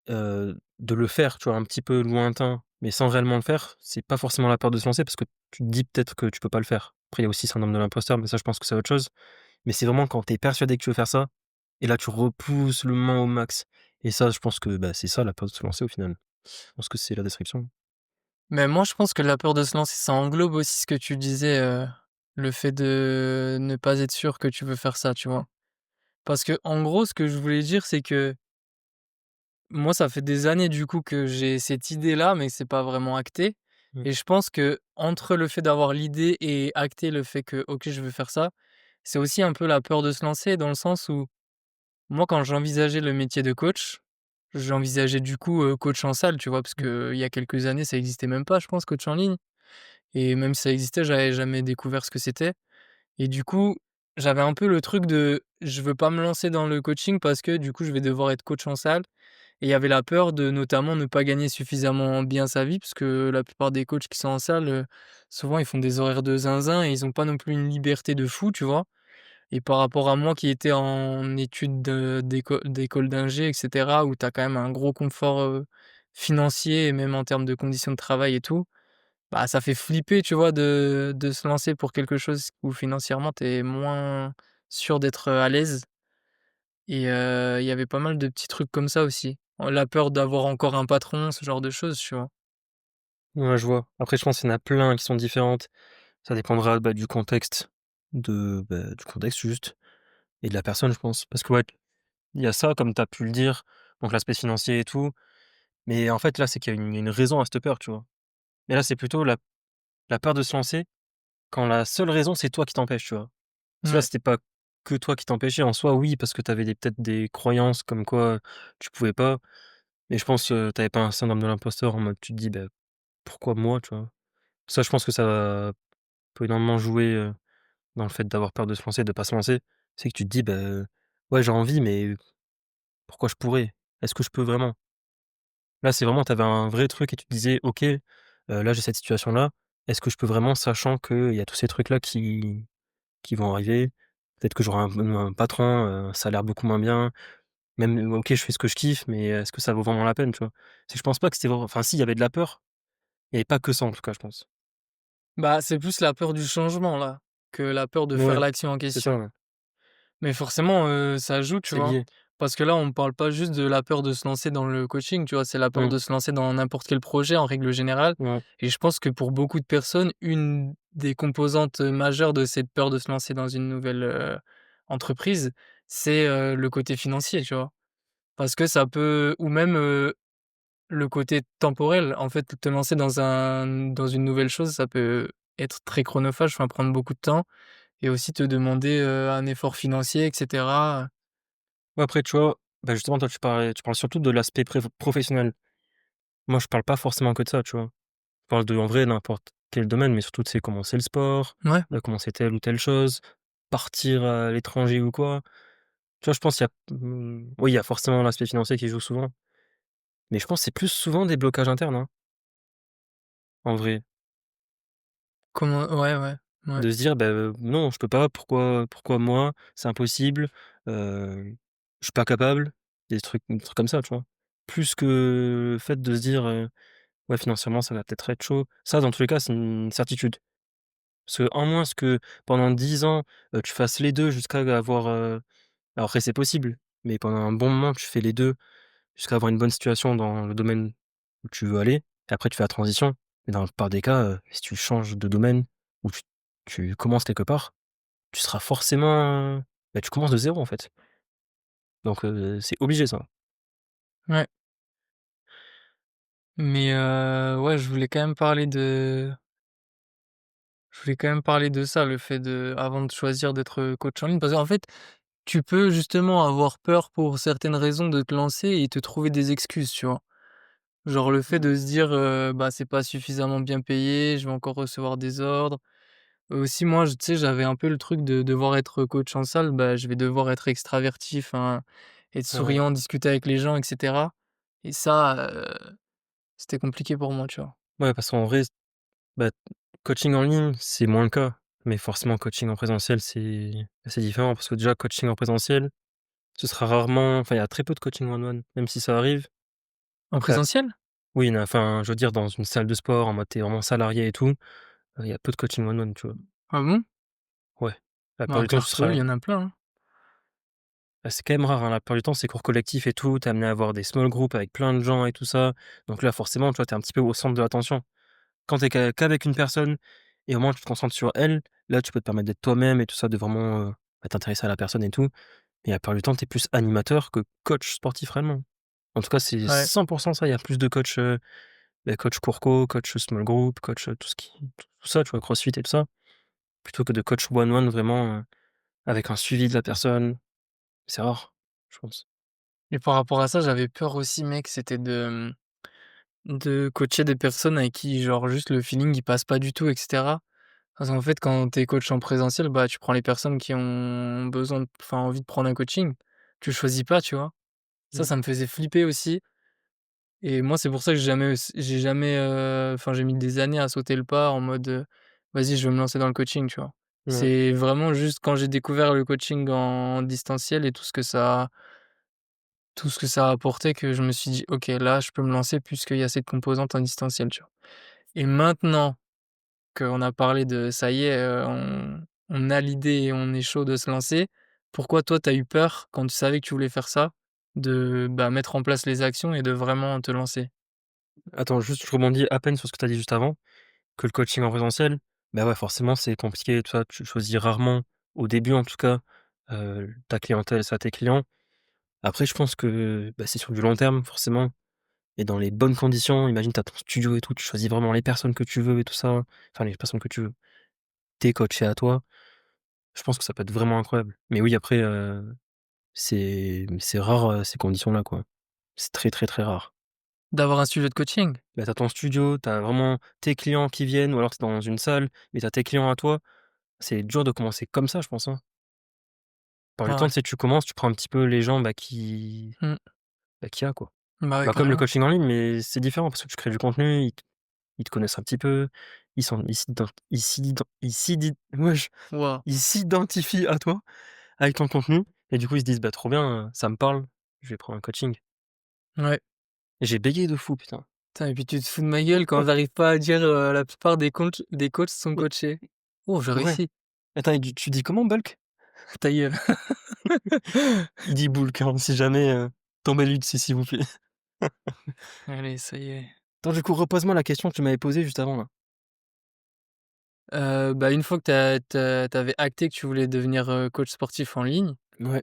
de le faire, tu vois? Un petit peu lointain, mais sans réellement le faire, c'est pas forcément la peur de se lancer parce que tu te dis peut-être que tu peux pas le faire. Après, il y a aussi syndrome de l'imposteur, mais ça, je pense que c'est autre chose. Mais c'est vraiment quand tu es persuadé que tu veux faire ça et là, tu repousses le moment au max et ça, je pense que, bah, c'est ça la peur de se lancer au final. Je pense que c'est la description. Mais moi, je pense que la peur de se lancer, ça englobe aussi ce que tu disais, le fait de ne pas être sûr que tu veux faire ça, tu vois? Parce que en gros, ce que je voulais dire, c'est que moi, ça fait des années, du coup, que j'ai cette idée-là, mais c'est pas vraiment acté Mmh, et je pense que entre le fait d'avoir l'idée et acter le fait que: «OK, je veux faire ça», c'est aussi un peu la peur de se lancer dans le sens où moi, quand j'envisageais le métier de coach, j'envisageais du coup, coach en salle, tu vois? Parce mmh, qu'il y a quelques années, ça existait même pas, je pense, coach en ligne et même si ça existait, j'avais jamais découvert ce que c'était et du coup, j'avais un peu le truc de: «Je veux pas me lancer dans le coaching parce que du coup, je vais devoir être coach en salle» et il y avait la peur de notamment ne pas gagner suffisamment bien sa vie parce que la plupart des coachs qui sont en salle, souvent ils font des horaires de zinzin et ils ont pas non plus une liberté de fou, tu vois? Et par rapport à moi qui étais en études d'école d'ingé et cetera, où tu as quand même un gros confort, financier et même en termes de conditions de travail et tout, bah, ça fait flipper, tu vois, de se lancer pour quelque chose où financièrement tu es moins sûr d'être, à l'aise et il y avait pas mal de petits trucs comme ça aussi. La peur d'avoir encore un patron, ce genre de choses, tu vois? Ouais, je vois. Après, je pense qu'il y en a plein qui sont différentes. Ça dépendra, bah, du contexte juste et de la personne, je pense. Parce que, ouais, il y a ça, comme tu as pu le dire, donc l'aspect financier et tout, mais en fait, là, c'est qu'il y a une raison à cette peur, tu vois? Et là, c'est plutôt la peur de se lancer quand la seule raison, c'est toi qui t'empêche, tu vois? Parce que là, Ouais. c'était pas que toi qui t'empêchais. En soi, oui, parce que tu avais peut-être des croyances comme quoi tu pouvais pas, mais je pense, tu pas un syndrome de l'imposteur en mode tu te dis: «Bah, pourquoi moi?» tu vois? Ça, je pense que ça peut énormément jouer, dans le fait d'avoir peur de se lancer, de pas se lancer. C'est que tu te dis: «Bah, ouais, j'ai envie, mais pourquoi je pourrais? Est-ce que je peux vraiment?» Là, c'est vraiment tu avais un vrai truc et tu te disais: «OK, là, j'ai cette situation-là. Est-ce que je peux vraiment?» sachant qu'il y a tous ces trucs-là qui vont arriver. Peut-être que j'aurai un patron, un salaire beaucoup moins bien. Même OK, je fais ce que je kiffe, mais est-ce que ça vaut vraiment la peine, tu vois? C'est que je pense pas que c'était vraiment enfin si, il y avait de la peur, il y avait pas que ça en tout cas, je pense. Bah, c'est plus la peur du changement là, que la peur de faire Ouais, l'action en c'est ça, question. ouais. Mais forcément, ça joue, tu C'est vois? lié. Parce que là, on parle pas juste de la peur de se lancer dans le coaching, tu vois? C'est la peur Mmh. de se lancer dans n'importe quel projet en règle générale Ouais. et je pense que pour beaucoup de personnes, une des composantes, majeures de cette peur de se lancer dans une nouvelle, entreprise, c'est, le côté financier, tu vois? Parce que ça peut ou même, le côté temporel, en fait, te lancer dans une nouvelle chose, ça peut être très chronophage, enfin prendre beaucoup de temps et aussi te demander, un effort financier et cetera. Ouais, après, tu vois, bah, justement, toi, tu parles surtout de l'aspect professionnel. Moi, je parle pas forcément que de ça, tu vois? Je parle de, en vrai, n'importe quel domaine, mais surtout, tu sais, commencer le sport, Ouais, commencer telle ou telle chose, partir à l'étranger ou quoi. Tu vois, je pense qu'il y a oui, il y a forcément l'aspect financier qui joue souvent, mais je pense que c'est plus souvent des blocages internes, hein, en vrai. comment ouais, ouais, ouais. De se dire: «Bah, non, je peux pas, pourquoi moi? C'est impossible, je suis pas capable». Des trucs comme ça, tu vois? Plus que le fait de se dire, «Ouais, financièrement, ça va peut-être être chaud». Ça, dans tous les cas, c'est une certitude. Parce que en moins que pendant 10 ans, tu fasses les 2 jusqu'à avoir, alors après c'est possible, mais pendant un bon moment, tu fais les 2 jusqu'à avoir une bonne situation dans le domaine où tu veux aller et après tu fais la transition. Mais dans la plupart des cas, si tu changes de domaine ou tu commences quelque part, tu seras forcément, bah, tu commences de zéro en fait. Donc c'est obligé ça. Ouais, mais ouais, je voulais quand même parler de ça, le fait de avant de choisir d'être, coach en ligne. Parce qu'en fait, tu peux justement avoir peur pour certaines raisons de te lancer et te trouver des excuses, tu vois? Genre le fait de se dire, «Bah, c'est pas suffisamment bien payé, je vais encore recevoir des ordres». Aussi moi, tu sais, j'avais un peu le truc de devoir être coach en salle, bah, je vais devoir être extraverti, enfin, être Ouais. souriant, discuter avec les gens et cetera et ça, c'était compliqué pour moi, tu vois? Ouais, parce qu'en vrai, bah, coaching en ligne, c'est moins le cas. Mais forcément coaching en présentiel, c'est différent parce que déjà coaching en présentiel, ce sera rarement enfin il y a très peu de coaching one one, même si ça arrive. En Bah, présentiel? oui, mais enfin, je veux dire dans une salle de sport en mode tu vraiment salarié et tout, il y a peu de coaching one one, tu vois? Ah bon? Ouais. La Bah, plupart à du temps, tu Carrefour, il seras y en a plein, hein. bah, c'est quand même rare, hein, la plupart du temps, c'est cours collectif et tout, tu es amené à avoir des small groups avec plein de gens et tout ça. Donc là, forcément, tu vois, tu es un petit peu au centre de l'attention. Quand tu es qu'avec une personne et au moins tu te concentres sur elle, là, tu peux te permettre d'être toi-même et tout ça, de vraiment, bah, t'intéresser à la personne et tout. Mais la plupart du temps, tu es plus animateur que coach sportif réellement. En tout cas, c'est Ouais. 100 ça, il y a plus de coach, bah, coach court coach small group, coach, tout ce qui tout ça, tu vois, CrossFit et tout ça, plutôt que de coach one one vraiment, avec un suivi de la personne. C'est rare, je pense. Et par rapport à ça, j'avais peur aussi, mec, c'était de coacher des personnes avec qui, genre, juste le feeling, il passe pas du tout et cetera. Parce qu'en fait, quand tu es coach en présentiel, bah, tu prends les personnes qui ont besoin de enfin, envie de prendre un coaching. Tu choisis pas, tu vois? Mmh. Ça me faisait flipper aussi et moi, c'est pour ça que j'ai jamais, enfin, j'ai mis des années à sauter le pas en mode, «Vas-y, je veux me lancer dans le coaching», tu vois? Ouais. C'est vraiment juste quand j'ai découvert le coaching en distanciel et tout ce que ça a apporté que je me suis dit: «OK, là, je peux me lancer puisqu'il y a cette composante en distanciel», tu vois? Et maintenant qu'on a parlé de ça y est, on a l'idée et on est chaud de se lancer. Pourquoi toi, tu as eu peur quand tu savais que tu voulais faire ça? de, bah, mettre en place les actions et de vraiment te lancer. Attends, juste, je rebondis à peine sur ce que tu as dit juste avant, que le coaching en présentiel, bah, ouais, forcément, c'est compliqué, tout ça. Tu choisis rarement, au début en tout cas, ta clientèle, ça, tes clients. Après, je pense que, bah, c'est sur du long terme, forcément, et dans les bonnes conditions. Imagine, tu as ton studio et tout, tu choisis vraiment les personnes que tu veux et tout ça, enfin, les personnes que tu veux, tes coachés à toi. Je pense que ça peut être vraiment incroyable. Mais oui, après, c'est rare, ces conditions-là, quoi. C'est très, très, très rare. D'avoir un studio de coaching? Bah, tu ton studio, t'as vraiment tes clients qui viennent ou alors tu dans une salle, mais t'as tes clients à toi. C'est dur de commencer comme ça, je pense, hein. Par le temps, Ouais. tu sais, tu commences, tu prends un petit peu les gens, Mmh. qu'il y a, quoi. Bah, ouais, Bah, comme le carrément. coaching en ligne, mais c'est différent parce que tu crées du contenu, ils te connaissent un petit peu, Waouh! ils s'identifient à toi avec ton contenu et du coup, ils se disent: «Bah, trop bien, ça me parle, je vais prendre un coaching». Ouais. Et j'ai bégayé de fou, putain. Putain et puis tu te fous de ma gueule quand j'arrive pas à dire, la plupart des coachs sont Mais coachés. Oh, j'ai ouais. réussi. Attends, et tu dis comment Bulk? Ta gueule. Il dit Bulk, hein, si jamais, tombez lui dessus, s'il vous plaît. Allez, ça y est. Attends, du coup, repose-moi la question que tu m'avais posée juste avant, là. Bah, une fois que tu avais acté que tu voulais devenir, coach sportif en ligne, Ouais,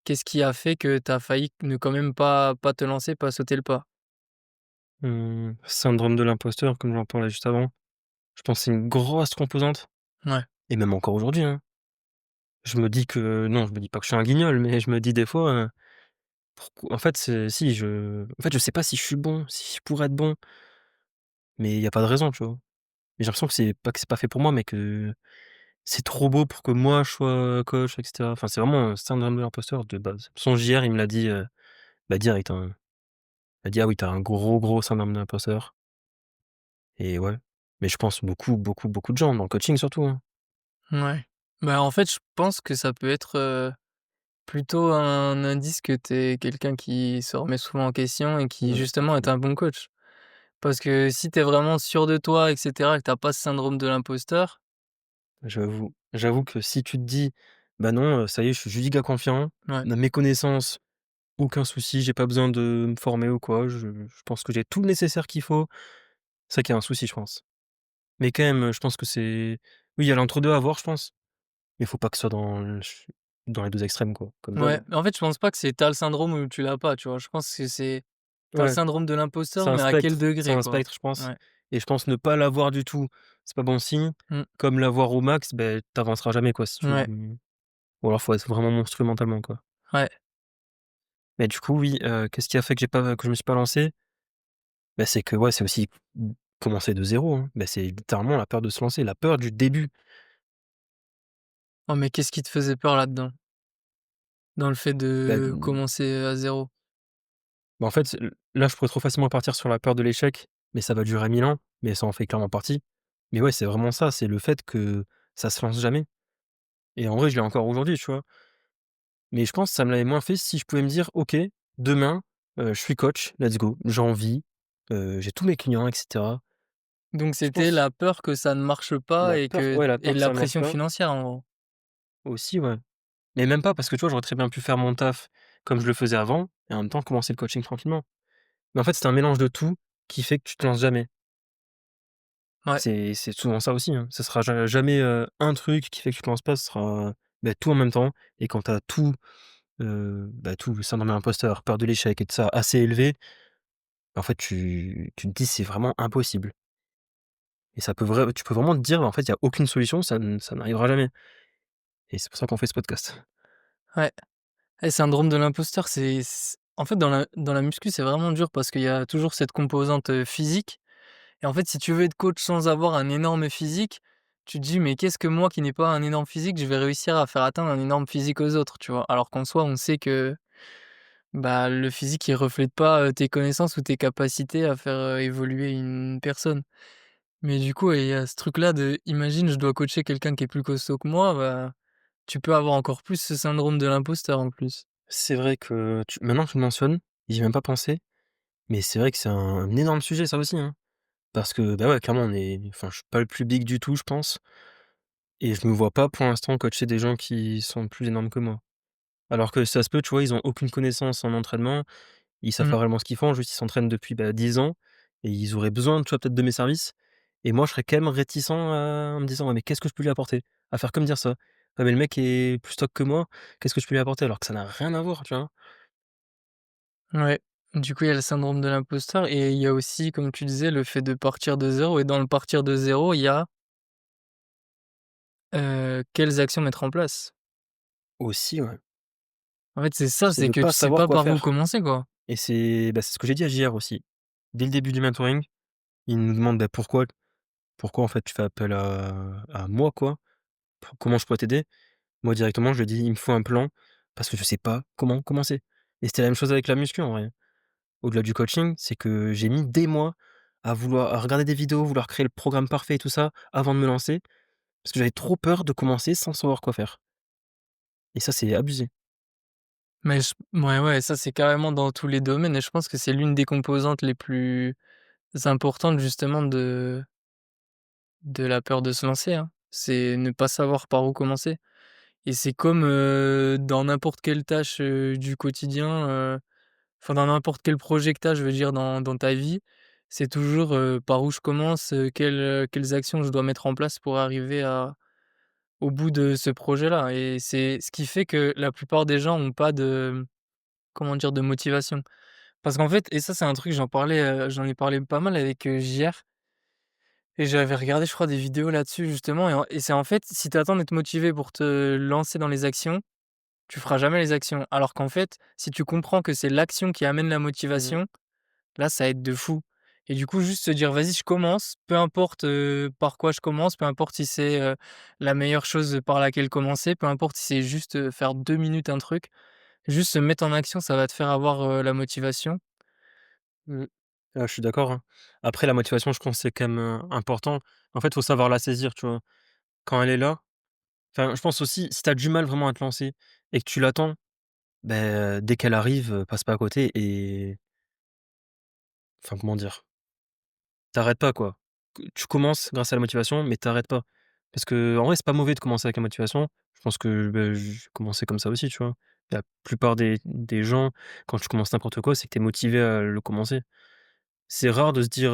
qu'est-ce qui a fait que tu as failli ne quand même pas te lancer, pas sauter le pas? syndrome de l'imposteur, comme j'en parlais juste avant. Je pense que c'est une grosse composante Ouais, et même encore aujourd'hui, hein. Je me dis que non, je me dis pas que je suis un guignol, mais je me dis des fois, pourquoi en fait, je sais pas si je suis bon, si je pourrais être bon, mais il y a pas de raison, tu vois? J'ai l'impression que c'est pas fait pour moi, mais que c'est trop beau pour que moi je sois coach et cetera. Enfin, c'est vraiment un syndrome de l'imposteur de base. Son JR, il me l'a dit, bah, direct, hein. Il m'a dit: «Ah oui, tu as un gros, gros syndrome de l'imposteur» et ouais, mais je pense beaucoup, beaucoup, beaucoup de gens dans le coaching surtout, hein. ouais. Bah, en fait, je pense que ça peut être, plutôt un indice que tu es quelqu'un qui se remet souvent en question et qui Ouais, justement est un bon coach. Parce que si tu es vraiment sûr de toi et cetera, et que tu as pas ce syndrome de l'imposteur, j'avoue que si tu te dis: «Bah non, ça y est, je suis giga confiant, ouais, mes connaissances, aucun souci, j'ai pas besoin de me former ou quoi, je pense que j'ai tout le nécessaire qu'il faut», c'est ça qu'il y a un souci, je pense. Mais quand même, je pense que oui, il y a l'entre-deux à voir, je pense, mais faut pas que ce soit dans les 2 extrêmes, quoi, comme ouais. d'hab. Mais en fait, je pense pas que c'est tu as le syndrome ou tu l'as pas, tu vois? Je pense que c'est tu as le Ouais, syndrome de c'est l'imposteur, un mais à quel spectre, c'est degré, un quoi? spectre, je pense Ouais. et je pense ne pas l'avoir du tout, c'est pas bon signe, Mmh. comme l'avoir au max, beh, tu avanceras jamais, quoi, si tu Ouais, ou alors faut être vraiment monstrueux mentalement, quoi. ouais. Mais du coup, oui, qu'est-ce qui a fait que je me suis pas lancé? Bah, c'est que, ouais, c'est aussi, commencer de zéro, hein. Bah, c'est littéralement la peur de se lancer, la peur du début. Oh, mais qu'est-ce qui te faisait peur là-dedans? Dans le fait Bah, de commencer à zéro. en fait, là, je pourrais trop facilement partir sur la peur de l'échec, mais ça va durer 1000 ans, mais ça en fait clairement partie. Mais ouais, c'est vraiment ça, c'est le fait que ça se lance jamais et en vrai, je l'ai encore aujourd'hui, tu vois? Mais je pense que ça me l'avait moins fait si je pouvais me dire: «OK, demain, je suis coach, let's go, j'en vis, j'ai tous mes clients et cetera». Donc Je c'était pense la peur que ça ne marche pas la et peur que la ça ne marche pression pas financière, en gros? aussi, ouais. Mais même pas parce que tu vois, j'aurais très bien pu faire mon taf comme je le faisais avant et en même temps commencer le coaching tranquillement. Mais en fait, c'est un mélange de tout qui fait que tu te lances jamais. Ouais, C'est souvent ça aussi, hein. Ce sera jamais, un truc qui fait que tu te lances pas, ce sera, bah, tout en même temps et quand tu as tout, bah, tout, syndrome de l'imposteur, peur de l'échec et tout ça assez élevé, en fait, tu te dis: «C'est vraiment impossible» et tu peux vraiment te dire: «En fait, il y a aucune solution, ça n'arrivera jamais» et c'est pour ça qu'on fait ce podcast. ouais. Et syndrome de l'imposteur, c'est en fait, dans la muscu, c'est vraiment dur parce qu'il y a toujours cette composante, physique et en fait, si tu veux être coach sans avoir un énorme physique, tu te dis: «Mais qu'est-ce que moi qui n'ai pas un énorme physique, je vais réussir à faire atteindre un énorme physique aux autres?» tu vois? Alors qu'en soi, on sait que, bah, le physique, il reflète pas, tes connaissances ou tes capacités à faire, évoluer une personne. Mais du coup, il y a ce truc-là de imagine, je dois coacher quelqu'un qui est plus costaud que moi, bah, tu peux avoir encore plus ce syndrome de l'imposteur en plus. C'est vrai que maintenant que tu le mentionnes, j'y ai même pas pensé, mais c'est vrai que c'est un énorme sujet ça aussi, hein. Parce que, bah, ouais, clairement je suis pas le plus big du tout, je pense et je me vois pas pour l'instant coacher des gens qui sont plus énormes que moi. Alors que ça se peut, tu vois, ils ont aucune connaissance en entraînement, ils savent Mmh. pas réellement ce qu'ils font, juste ils s'entraînent depuis, 10 ans et ils auraient besoin, tu vois, peut-être de mes services et moi je serais quand même réticent à en me disant: «Ouais, mais qu'est-ce que je peux lui apporter?» À faire comme dire ça: «Ouais, mais le mec est plus stock que moi, qu'est-ce que je peux lui apporter?» alors que ça n'a rien à voir, tu vois? Ouais. Du coup, il y a le syndrome de l'imposteur et il y a aussi, comme tu disais, le fait de partir de zéro et dans le partir de zéro, il y a, quelles actions mettre en place? Aussi, ouais, En fait, c'est ça, c'est c'est de que pas tu sais savoir pas quoi par où faire commencer, quoi. et c'est ce que j'ai dit à JR aussi. Dès le début du mentoring, il nous demande, pourquoi en fait tu fais appel à moi, quoi? Comment je pourrais t'aider? Moi directement, je lui ai dit: «Il me faut un plan parce que je sais pas comment commencer» et c'était la même chose avec la muscu en vrai. Au-delà du coaching, c'est que j'ai mis des mois à regarder des vidéos, vouloir créer le programme parfait et tout ça avant de me lancer, parce que j'avais trop peur de commencer sans savoir quoi faire et ça, c'est abusé. Mais ouais, ouais, ça, c'est carrément dans tous les domaines et je pense que c'est l'une des composantes les plus importantes justement de la peur de se lancer, hein. C'est ne pas savoir par où commencer et c'est comme, dans n'importe quelle tâche, du quotidien, enfin dans n'importe quel projet que tu as, je veux dire dans ta vie, c'est toujours, par où je commence, quelles actions je dois mettre en place pour arriver au bout de ce projet-là et c'est ce qui fait que la plupart des gens ont pas de, comment dire? De motivation. Parce qu'en fait et ça c'est un truc j'en ai parlé pas mal avec, JR et j'avais regardé je crois des vidéos là-dessus justement et c'est en fait si tu attends d'être motivé pour te lancer dans les actions, tu feras jamais les actions. Alors qu'en fait, si tu comprends que c'est l'action qui amène la Mmh. motivation, là ça aide de fou et du coup juste se dire: «Vas-y je commence», peu importe, par quoi je commence, peu importe si c'est, la meilleure chose par laquelle commencer, peu importe si c'est juste, faire 2 minutes un truc, juste se mettre en action, ça va te faire avoir, la motivation. Mmh. Je suis d'accord, hein. Après la motivation, je pense que c'est quand même, important. En fait, il faut savoir la saisir, tu vois? Quand elle est là, enfin, je pense aussi, si tu as du mal vraiment à te lancer et que tu l'attends, dès qu'elle arrive, passe pas à côté et enfin, comment dire? T'arrêtes pas, quoi. Tu commences grâce à la motivation, mais t'arrêtes pas. Parce que en vrai, c'est pas mauvais de commencer avec la motivation. Je pense que, j'ai commencé comme ça aussi, tu vois? La plupart des gens, quand tu commences n'importe quoi, c'est que tu es motivé à le commencer. C'est rare de se dire,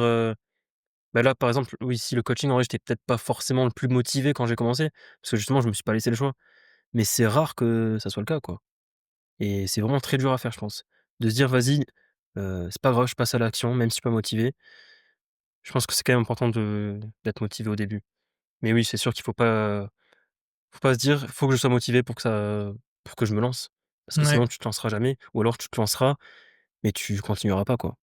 là, par exemple, oui, si le coaching, en vrai, j'étais peut-être pas forcément le plus motivé quand j'ai commencé, parce que justement, je me suis pas laissé le choix. Mais c'est rare que ça soit le cas, quoi et c'est vraiment très dur à faire, je pense. De se dire: «Vas-y, c'est pas grave, je passe à l'action, même si je suis pas motivé». Je pense que c'est quand même important d'être motivé au début. Mais oui, c'est sûr qu'il faut pas se dire: «Faut que je sois motivé pour que je me lance». Parce que Ouais, sinon tu te lanceras jamais ou alors tu te lanceras, mais tu continueras pas, quoi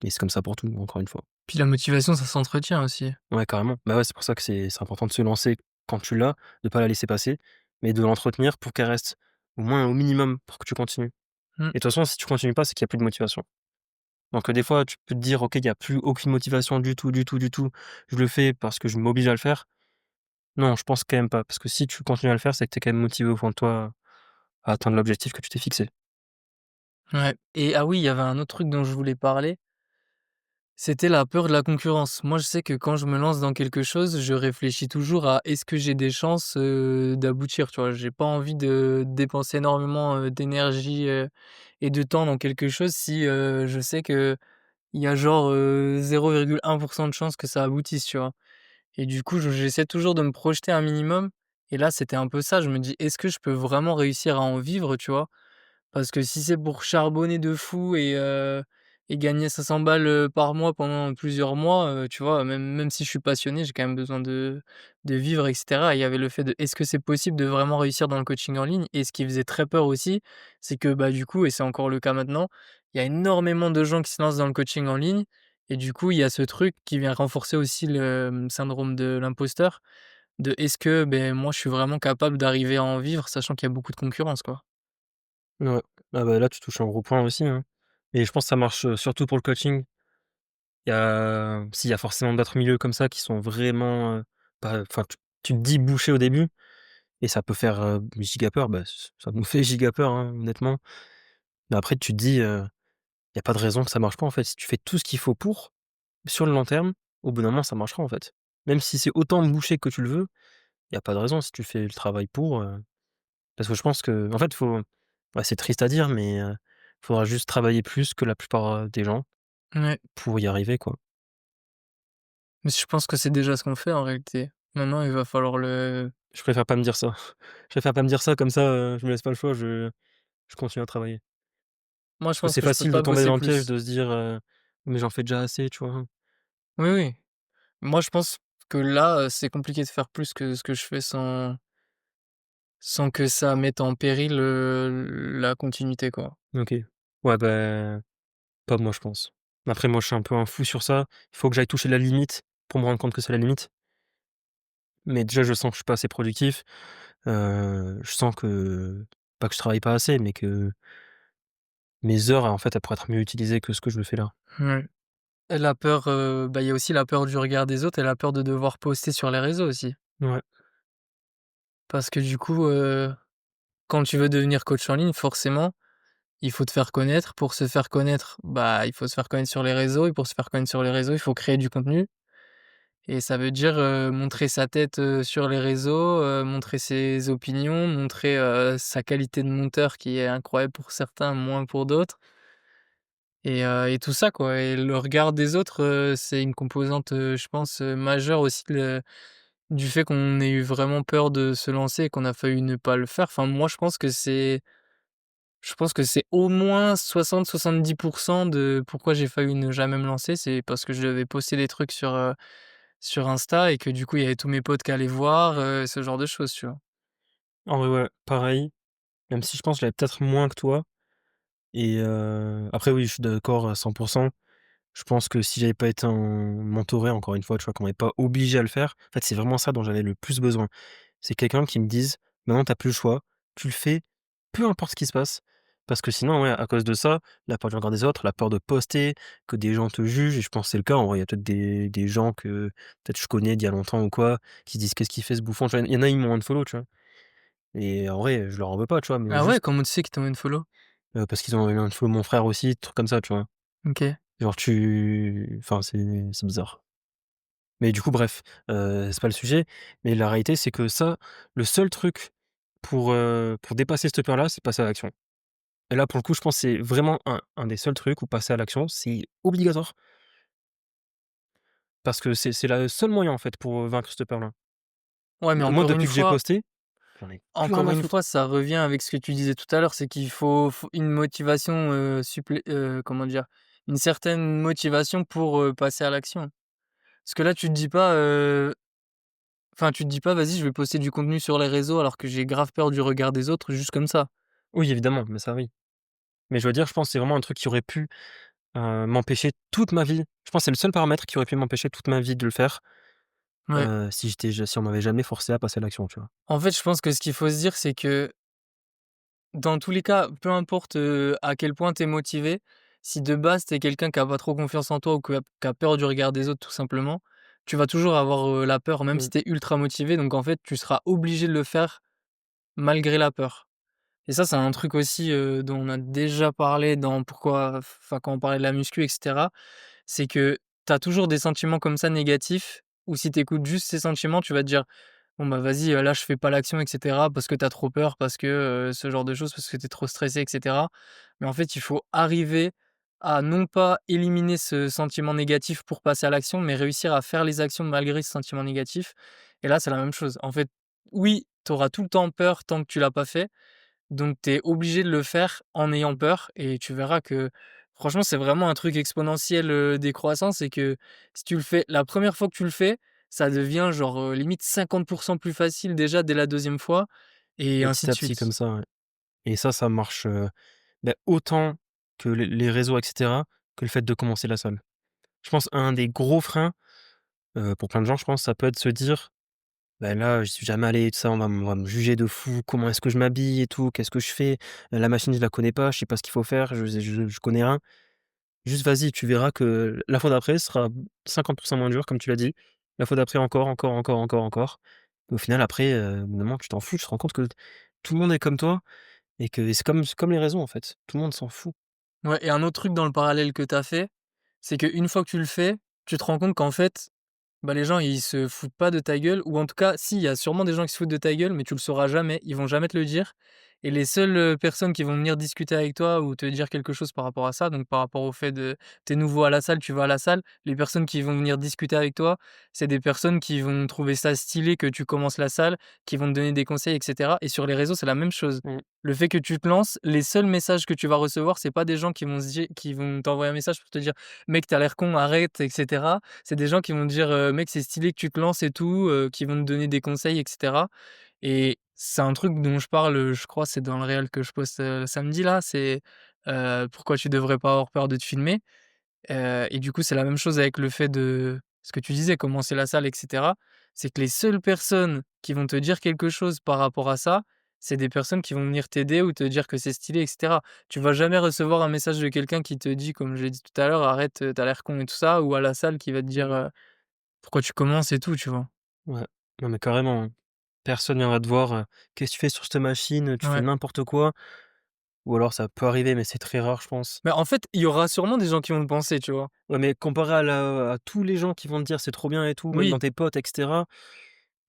et c'est comme ça pour tout, encore une fois. puis la motivation ça s'entretient aussi. Ouais, carrément. Bah, ouais, c'est pour ça que c'est important de se lancer quand tu l'as, de pas la laisser passer, mais de l'entretenir pour qu'elle reste au moins au minimum pour que tu continues Mmh, et de toute façon, si tu continues pas, c'est qu'il y a plus de motivation. Donc, des fois, tu peux te dire: «OK, il y a plus aucune motivation du tout, du tout, du tout. Je le fais parce que je m'oblige à le faire». Non, je pense quand même pas, parce que si tu continues à le faire, c'est que tu es quand même motivé au fond de toi à atteindre l'objectif que tu t'es fixé. ouais et ah oui, il y avait un autre truc dont je voulais parler. C'était la peur de la concurrence. Moi, je sais que quand je me lance dans quelque chose, je réfléchis toujours à est-ce que j'ai des chances, d'aboutir, tu vois? J'ai pas envie de dépenser énormément, d'énergie, et de temps dans quelque chose si, je sais qu'il y a genre, 0,1 de chances que ça aboutisse, tu vois? Et du coup, j'essaie toujours de me projeter un minimum et là, c'était un peu ça. Je me dis: «Est-ce que je peux vraiment réussir à en vivre?» tu vois? Parce que si c'est pour charbonner de fou et gagner 500 balles, par mois pendant plusieurs mois, tu vois? Même si je suis passionné, j'ai quand même besoin de vivre et cetera. Et il y avait le fait de est-ce que c'est possible de vraiment réussir dans le coaching en ligne? Et ce qui faisait très peur aussi, c'est que, bah, du coup et c'est encore le cas maintenant, il y a énormément de gens qui se lancent dans le coaching en ligne et du coup, il y a ce truc qui vient renforcer aussi le, syndrome de l'imposteur, de est-ce que, ben moi, je suis vraiment capable d'arriver à en vivre sachant qu'il y a beaucoup de concurrence, quoi? Ouais. Ah bah, là, tu touches un gros point aussi, hein et je pense que ça marche, surtout pour le coaching. Il y a forcément d'autres milieux comme ça qui sont vraiment, pas enfin, tu te dis bouché au début et ça peut faire, giga peur. Bah, ça nous fait giga peur, hein, honnêtement. Mais après, tu te dis, «Il y a pas de raison que ça marche pas, en fait». Si tu fais tout ce qu'il faut pour, sur le long terme, au bout d'un moment, ça marchera, en fait. Même si c'est autant bouché que tu le veux, il y a pas de raison si tu fais le travail pour. Parce que je pense qu'en fait, faut ouais, c'est triste à dire, mais faudra juste travailler plus que la plupart, des gens Ouais, pour y arriver, quoi. mais je pense que c'est déjà ce qu'on fait en réalité. Maintenant, il va falloir le Je préfère pas me dire ça. Je préfère pas me dire ça comme ça, je me laisse pas le choix, je continue à travailler. moi, je Parce que pense c'est que je peux facile de pas tomber bosser dans le piège plus. de se dire, «Mais j'en fais déjà assez», tu vois? Oui, oui. Moi, je pense que là, c'est compliqué de faire plus que ce que je fais sans que ça mette en péril, la continuité, quoi. OK. Ouais, bah, pas moi, je pense. Après moi, je suis un peu un fou sur ça. Il faut que j'aille toucher la limite pour me rendre compte que c'est la limite. Mais déjà, je sens que je suis pas assez productif. Je sens que pas que je travaille pas assez, mais que mes heures, en fait, elles pourraient être mieux utilisées que ce que je fais là. Ouais. Et la peur, bah, il y a aussi la peur du regard des autres et la peur de devoir poster sur les réseaux aussi. Ouais, Parce que du coup, quand tu veux devenir coach en ligne, forcément, il faut te faire connaître. Pour se faire connaître, bah, il faut se faire connaître sur les réseaux et pour se faire connaître sur les réseaux, il faut créer du contenu et ça veut dire, montrer sa tête, sur les réseaux, montrer ses opinions, montrer, sa qualité de monteur qui est incroyable pour certains, moins pour d'autres et tout ça, quoi et le regard des autres, c'est une composante, je pense, majeure aussi du fait qu'on ait eu vraiment peur de se lancer et qu'on a failli ne pas le faire. Enfin, moi, je pense que c'est au moins 60-70 de pourquoi j'ai failli ne jamais me lancer, c'est parce que je devais poster des trucs sur Insta et que du coup, il y avait tous mes potes qui allaient voir, ce genre de choses, tu vois? en vrai, ouais, pareil, même si je pense que je l'avais peut-être moins que toi et après oui, je suis d'accord à 100. Je pense que si j'avais pas été mentoré, encore une fois, tu vois, qu'on m'avait pas obligé à le faire, en fait, c'est vraiment ça dont j'avais le plus besoin. C'est quelqu'un qui me dise: «Maintenant, tu as plus le choix, tu le fais, peu importe ce qui se passe». Parce que sinon, ouais, à cause de ça, la peur du regard des autres, la peur de poster, que des gens te jugent et je pense que c'est le cas, en vrai. Il y a peut-être des gens que, peut-être je connais d'il y a longtemps ou quoi, qui se disent: «Qu'est-ce qu'il fait ce bouffon?» Tu vois? Il y en a, ils m'ont unfollow, tu vois? Et en vrai, je leur en veux pas, tu vois? Mais Ah ouais? juste, Comment tu sais qu'ils t'ont unfollow? parce qu'ils ont unfollow mon frère aussi, des trucs comme ça, tu vois? OK. Genre enfin, c'est bizarre. Mais du coup, bref, c'est pas le sujet. Mais la réalité, c'est que ça, le seul truc pour dépasser cette peur-là, c'est passer à l'action. Et là, pour le coup, je pense que c'est vraiment un des seuls trucs où passer à l'action, c'est obligatoire. Parce que c'est le seul moyen, en fait, pour, vaincre cette peur-là. Ouais, mais Moi, depuis que j'ai posté, j'en ai plus rien encore à une foutre. fois, ça revient avec ce que tu disais tout à l'heure, c'est qu'il faut une motivation, comment dire? Une certaine motivation pour, passer à l'action. Parce que là, tu te dis pas, enfin, tu te dis pas: «Vas-y, je vais poster du contenu sur les réseaux», alors que j'ai grave peur du regard des autres, juste comme ça. Oui, évidemment, mais ça, oui. Mais je veux dire, je pense que c'est vraiment un truc qui aurait pu, m'empêcher toute ma vie. Je pense que c'est le seul paramètre qui aurait pu m'empêcher toute ma vie de le faire, Ouais. si on m'avait jamais forcé à passer à l'action, tu vois? En fait, je pense que ce qu'il faut se dire, c'est que dans tous les cas, peu importe, à quel point tu es motivé, si de base tu es quelqu'un qui a pas trop confiance en toi ou qui a peur du regard des autres tout simplement, tu vas toujours avoir, la peur même si Mmh. tu es ultra motivé donc en fait, tu seras obligé de le faire malgré la peur et ça, c'est un truc aussi, dont on a déjà parlé dans pourquoi enfin, quand on parlait de la muscu et cetera. C'est que tu as toujours des sentiments comme ça négatifs ou si tu écoutes juste ces sentiments, tu vas te dire: «Bon, bah, vas-y, là, je fais pas l'action et cetera», parce que tu as trop peur, parce que, ce genre de choses, parce que tu es trop stressé et cetera. Mais en fait, il faut arriver à non pas éliminer ce sentiment négatif pour passer à l'action, mais réussir à faire les actions malgré ce sentiment négatif et là, c'est la même chose. En fait, oui, tu auras tout le temps peur tant que tu l'as pas fait, donc tu es obligé de le faire en ayant peur et tu verras que franchement, c'est vraiment un truc exponentiel, décroissant. C'est que si tu le fais la première fois que tu le fais, ça devient genre, limite 50 plus facile déjà dès la deuxième fois et ainsi Petit de à petit comme suite. ça, ouais. Et ça marche, autant que les réseaux et cetera, que le fait de commencer la salle. Je pense un des gros freins, pour plein de gens, je pense, ça peut être de se dire: «Bah, là, j'y suis jamais allé et tout ça, on va me juger de fou. Comment est-ce que je m'habille et tout? Qu'est-ce que je fais? La machine, je la connais pas, je sais pas ce qu'il faut faire, je connais rien». Juste vas-y, tu verras que la fois d'après sera 50 moins dur, comme tu l'as dit. La fois d'après encore, encore, encore, encore, encore. Au final, après, au bout d'un moment, tu t'en fous, tu te rends compte que tout le monde est comme toi et que c'est comme les réseaux, en fait. Tout le monde s'en fout. Ouais et un autre truc dans le parallèle que tu as fait, c'est qu'une fois que tu le fais, tu te rends compte qu'en fait, bah, les gens, ils se foutent pas de ta gueule ou en tout cas, si, il y a sûrement des gens qui se foutent de ta gueule, mais tu le sauras jamais. Ils vont jamais te le dire et les seules, personnes qui vont venir discuter avec toi ou te dire quelque chose par rapport à ça, donc par rapport au fait de tu es nouveau à la salle, tu vas à la salle, les personnes qui vont venir discuter avec toi, c'est des personnes qui vont trouver ça stylé que tu commences la salle, qui vont te donner des conseils et cetera et sur les réseaux, c'est la même chose. Mmh. Le fait que tu te lances, les seuls messages que tu vas recevoir, c'est pas des gens qui vont t'envoyer un message pour te dire: «Mec, tu as l'air con, arrête» et cetera. C'est des gens qui vont te dire, «Mec, c'est stylé que tu te lances et tout», qui vont te donner des conseils et cetera et c'est un truc dont je parle, je crois, c'est dans le réel que je poste, samedi là, c'est, pourquoi tu devrais pas avoir peur de te filmer. Et du coup, c'est la même chose avec le fait de ce que tu disais, commencer la salle et cetera. C'est que les seules personnes qui vont te dire quelque chose par rapport à ça, c'est des personnes qui vont venir t'aider ou te dire que c'est stylé et cetera. Tu vas jamais recevoir un message de quelqu'un qui te dit, comme je l'ai dit tout à l'heure: «Arrête, tu l'air con» et tout ça, ou à la salle qui va te dire, «Pourquoi tu commences?» et tout, tu vois? Ouais. Non, mais carrément, hein. Personne viendra te voir, «Qu'est-ce que tu fais sur cette machine? Tu fais Ouais. n'importe quoi». Ou alors ça peut arriver, mais c'est très rare, je pense. Mais en fait, il y aura sûrement des gens qui vont le penser, tu vois? Ouais, mais comparé à tous les gens qui vont te dire: «C'est trop bien et tout», même dans Oui, tes potes et cetera,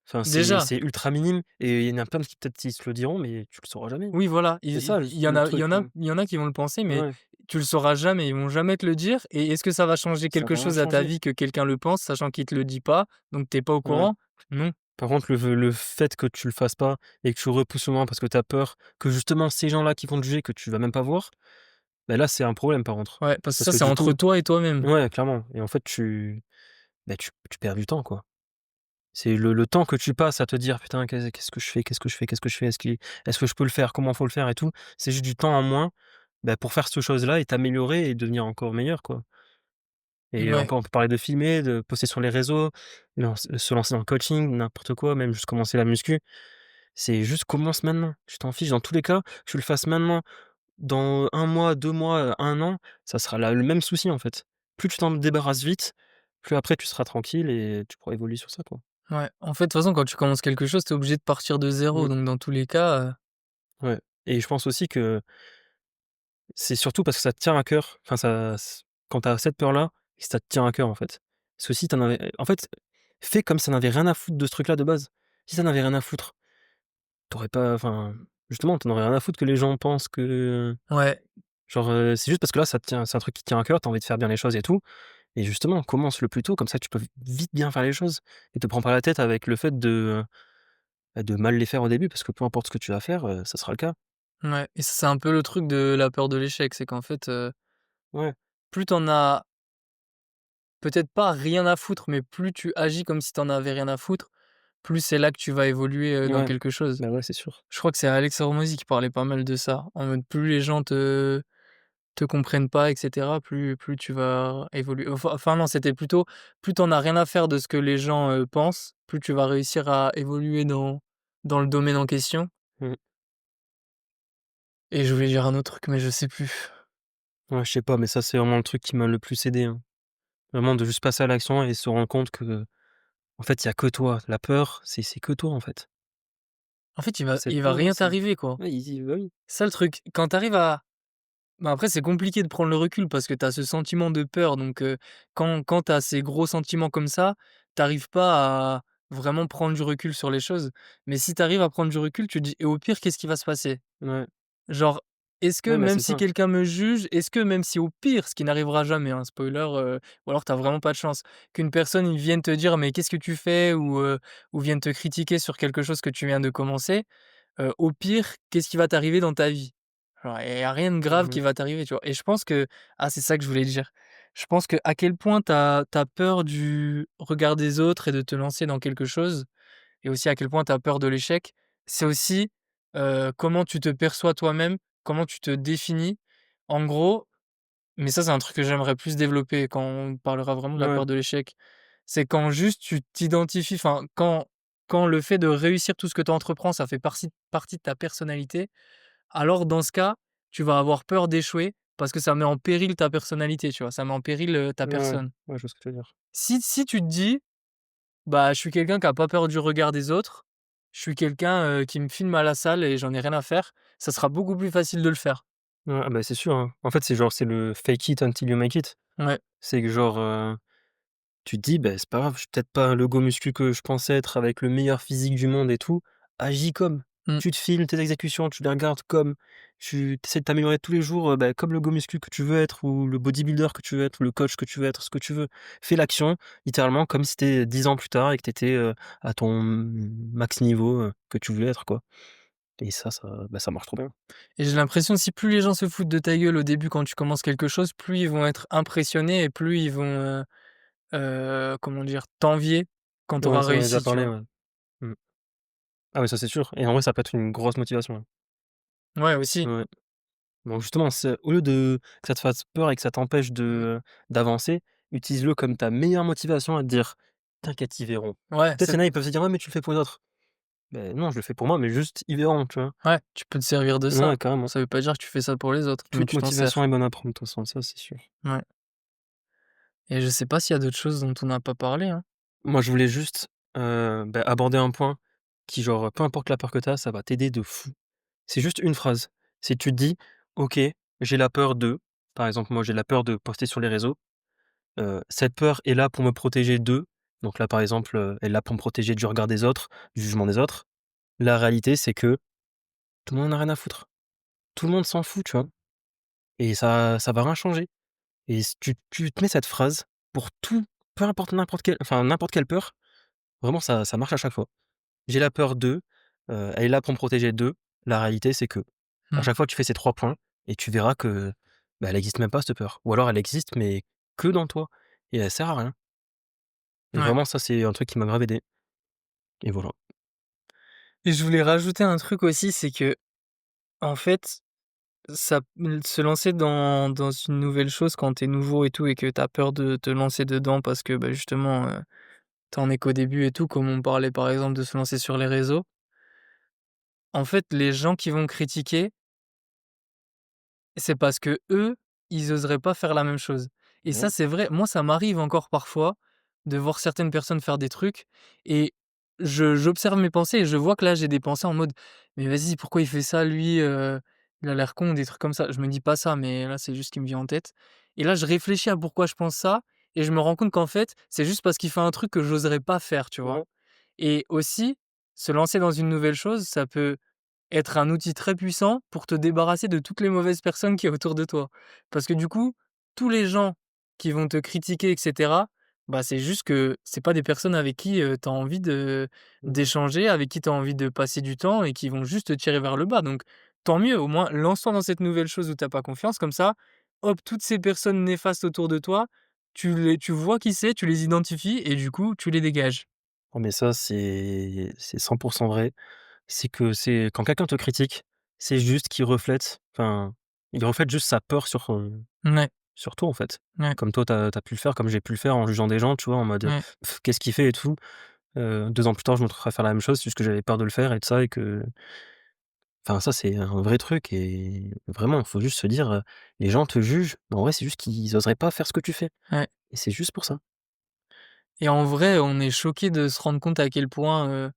enfin, c'est déjà. c'est ultra minime et il y en a plein qui peut-être ils se le diront, mais tu le sauras jamais. Oui, voilà, C'est ça il y en le a il y truc, en a il y en a qui vont le penser, mais ouais, tu le sauras jamais, ils vont jamais te le dire et est-ce que ça va changer ça quelque va rien chose à ta changer. vie que quelqu'un le pense, sachant qu'il te le dit pas, donc tu es pas au Ouais. courant? Non. Par contre, le fait que tu le fasses pas et que tu repousses loin parce que tu as peur que justement ces gens-là qui vont te juger, que tu vas même pas voir, bah, là, c'est un problème par contre. Ouais, parce que Parce ça, que c'est du entre coup toi et toi-même. ouais, clairement et en fait, tu perds du temps, quoi. C'est le temps que tu passes à te dire: «Putain, qu'est-ce que je fais? Qu'est-ce que je fais? Qu'est-ce que je fais? Est-ce que je peux le faire? Comment faut le faire et tout?» C'est juste du temps en moins, bah, pour faire cette chose-là et t'améliorer et devenir encore meilleur, quoi et Ouais, encore on peut parler de filmer, de poster sur les réseaux, se lancer dans le coaching, n'importe quoi, même juste commencer la muscu. C'est juste commence maintenant. Tu t'en fiches dans tous les cas, que tu le fasses maintenant, dans 1 mois, 2 mois, 1 an, ça sera la le même souci, en fait. Plus tu t'en débarrasses vite, plus après tu seras tranquille et tu pourras évoluer sur ça, quoi. ouais. En fait, de toute façon, quand tu commences quelque chose, tu es obligé de partir de zéro, Mmh, donc dans tous les cas, ouais et je pense aussi que c'est surtout parce que ça te tient à cœur, enfin ça quand tu as cette peur-là, ça te tient à cœur, en fait. Parce que si tu en avais en fait, fais comme si tu en avais rien à foutre de ce truc-là de base. Si tu en avais rien à foutre, tu aurais pas enfin, justement, tu en aurais rien à foutre que les gens pensent que ouais, genre, c'est juste parce que là, ça te tient c'est un truc qui te tient à cœur, tu as envie de faire bien les choses et tout et justement, commence le plus tôt, comme ça tu peux vite bien faire les choses et te prends pas la tête avec le fait de mal les faire au début parce que peu importe ce que tu vas faire, ça sera le cas. ouais et ça, c'est un peu le truc de la peur de l'échec, c'est qu'en fait, Ouais, plus tu en as peut-être pas rien à foutre, mais plus tu agis comme si tu en avais rien à foutre, plus c'est là que tu vas évoluer, dans ouais, quelque chose. bah, ouais, c'est sûr. Je crois que c'est Alex Hormozy qui parlait pas mal de ça, en mode plus les gens te comprennent pas et cetera, plus tu vas évoluer. Enfin non, c'était plutôt plus tu en as rien à faire de ce que les gens, pensent, plus tu vas réussir à évoluer dans le domaine en question Mmh. et je voulais dire un autre truc, mais je sais plus. Ouais, je sais pas, mais ça, c'est vraiment le truc qui m'a le plus aidé, hein. Vraiment de juste passer à l'action et se rendre compte que en fait, il y a que toi. La peur, c'est que toi, en fait. En fait, Cette il va peur, ouais, rien c'est t'arriver, quoi. ouais, easy, bah, oui. Ça le truc, quand tu arrives à bah, après c'est compliqué de prendre le recul parce que tu as ce sentiment de peur donc quand tu as ces gros sentiments comme ça, tu arrives pas à vraiment prendre du recul sur les choses. Mais si tu arrives à prendre du recul, tu te dis: «Et au pire, qu'est-ce qui va se passer?» Ouais. Genre, est-ce que Ouais, bah, même c'est si ça. quelqu'un me juge, est-ce que même si au pire, ce qui n'arrivera jamais, hein, spoiler, ou alors tu as vraiment pas de chance, qu'une personne, il vienne te dire: «Mais qu'est-ce que tu fais?» ou vienne te critiquer sur quelque chose que tu viens de commencer, au pire, qu'est-ce qui va t'arriver dans ta vie? Genre, il y a rien de grave qui Mmh. va t'arriver, tu vois? Et je pense que c'est ça que je voulais dire. Je pense que à quel point tu as peur du regard des autres et de te lancer dans quelque chose et aussi à quel point tu as peur de l'échec, c'est aussi, comment tu te perçois toi-même, comment tu te définis. En gros, mais ça, c'est un truc que j'aimerais plus développer quand on parlera vraiment de la Ouais, peur de l'échec. C'est quand juste tu t'identifies, enfin, quand le fait de réussir tout ce que tu entreprends, ça fait partie de ta personnalité, alors dans ce cas, tu vas avoir peur d'échouer parce que ça met en péril ta personnalité, tu vois? Ça met en péril, ta ouais, ouais. personne. Ouais, je vois ce que tu veux dire. Si tu te dis: «Bah, je suis quelqu'un qui a pas peur du regard des autres, je suis quelqu'un, qui me filme à la salle et j'en ai rien à faire», ça sera beaucoup plus facile de le faire. Ouais, ah bah, c'est sûr, hein. En fait, c'est genre, c'est le fake it until you make it. Ouais, C'est que genre, tu te dis: «Beh, c'est pas grave, je suis peut-être pas le go muscu que je pensais être avec le meilleur physique du monde et tout». Agis comme. Mmh. Tu te filmes tes exécutions, tu les regardes comme. Tu essaies de t'améliorer tous les jours, bah, comme le go muscu que tu veux être ou le bodybuilder que tu veux être ou le coach que tu veux être, ce que tu veux. Fais l'action littéralement comme si tu 10 ans plus tard et que tu étais, à ton max niveau, que tu voulais être, quoi, et ça marche trop bien. Et j'ai l'impression, si plus les gens se foutent de ta gueule au début quand tu commences quelque chose, plus ils vont être impressionnés et plus ils vont, comment dire? T'envier quand tu Ouais, auras ça, on en a déjà réussi, tu parlé, vois? ouais. Mmh. Ah ouais, ça, c'est sûr, et en vrai, ça peut être une grosse motivation, hein. Ouais, aussi. Ouais. Donc justement, c'est au lieu de que ça te fasse peur et que ça t'empêche Mmh. d'avancer, utilise-le comme ta meilleure motivation à te dire: «T'inquiète, ils verront». Ouais, Peut-être il y en a, ils peuvent se dire: «Ouais, mais tu le fais pour les autres». Beh, non, je le fais pour moi, mais juste ils verront, tu vois? ouais, tu peux te servir de ça. Ouais, carrément. Ça veut pas dire que tu fais ça pour les autres, mais Toute tu t'en motivation sers. est bonne à prendre de toute façon, ça, c'est sûr. Ouais, et je sais pas s'il y a d'autres choses dont on n'a pas parlé, hein? Moi, je voulais juste, aborder un point qui, genre, peu importe la peur que tu as, ça va t'aider de fou. C'est juste une phrase. Si tu te dis: «OK, j'ai la peur de», par exemple, moi, j'ai la peur de poster sur les réseaux. Cette peur est là pour me protéger d'eux. Donc là, par exemple, elle est là pour me protéger du regard des autres, du jugement des autres. La réalité, c'est que tout le monde en a rien à foutre. Tout le monde s'en fout, tu vois? Et ça va rien changer. Et si tu te mets cette phrase pour tout, peu importe n'importe quelle peur, vraiment ça marche à chaque fois. J'ai la peur d'eux, elle est là pour me protéger d'eux. La réalité, c'est que à Mmh. chaque fois, tu fais ces 3 points et tu verras que, bah, elle existe même pas cette peur. Ou alors elle existe, mais que dans toi et elle sert à rien. Et Ouais, vraiment ça, c'est un truc qui m'a grave aidé. Et voilà. et je voulais rajouter un truc aussi, c'est que en fait, se lancer dans une nouvelle chose quand tu es nouveau et tout et que tu as peur de te lancer dedans parce que, bah, justement, tu en es qu'au début et tout, comme on parlait par exemple de se lancer sur les réseaux. En fait, les gens qui vont critiquer, c'est parce que eux, ils oseraient pas faire la même chose, et ça, Ouais. c'est vrai. Moi, ça m'arrive encore parfois de voir certaines personnes faire des trucs, et j'observe mes pensées et je vois que là, j'ai des pensées en mode: «Mais vas-y, pourquoi il fait ça lui, il a l'air con», des trucs comme ça. Je me dis pas ça, mais là, c'est juste ce qui me vient en tête, et là, je réfléchis à pourquoi je pense ça et je me rends compte qu'en fait, c'est juste parce qu'il fait un truc que j'oserais pas faire, tu vois? Ouais. Et aussi, se lancer dans une nouvelle chose, ça peut être un outil très puissant pour te débarrasser de toutes les mauvaises personnes qui y autour de toi. Parce que du coup, tous les gens qui vont te critiquer et cetera, bah, c'est juste que c'est pas des personnes avec qui, tu as envie Mmh. d'échanger, avec qui tu as envie de passer du temps et qui vont juste te tirer vers le bas. Donc tant mieux, au moins lance-toi dans cette nouvelle chose où tu as pas confiance, comme ça, hop, toutes ces personnes néfastes autour de toi, tu vois qui c'est, tu les identifies et du coup, tu les dégages. Oh mais ça, c'est 100 vrai. C'est quand quelqu'un te critique, c'est juste qu'il reflète, il reflète juste sa peur Ouais, sur toi, en fait. ouais, Comme toi, tu as pu le faire, comme j'ai pu le faire en jugeant des gens, tu vois? En mode, ouais, «Qu'est-ce qu'il fait?» et tout. 2 ans plus tard, je me retrouve à faire la même chose, c'est juste que j'avais peur de le faire et de ça et que ça, c'est un vrai truc et vraiment, il faut juste se dire, les gens te jugent, mais en vrai, c'est juste qu'ils oseraient pas faire ce que tu fais ouais. et c'est juste pour ça. Et en vrai, on est choqué de se rendre compte à quel point,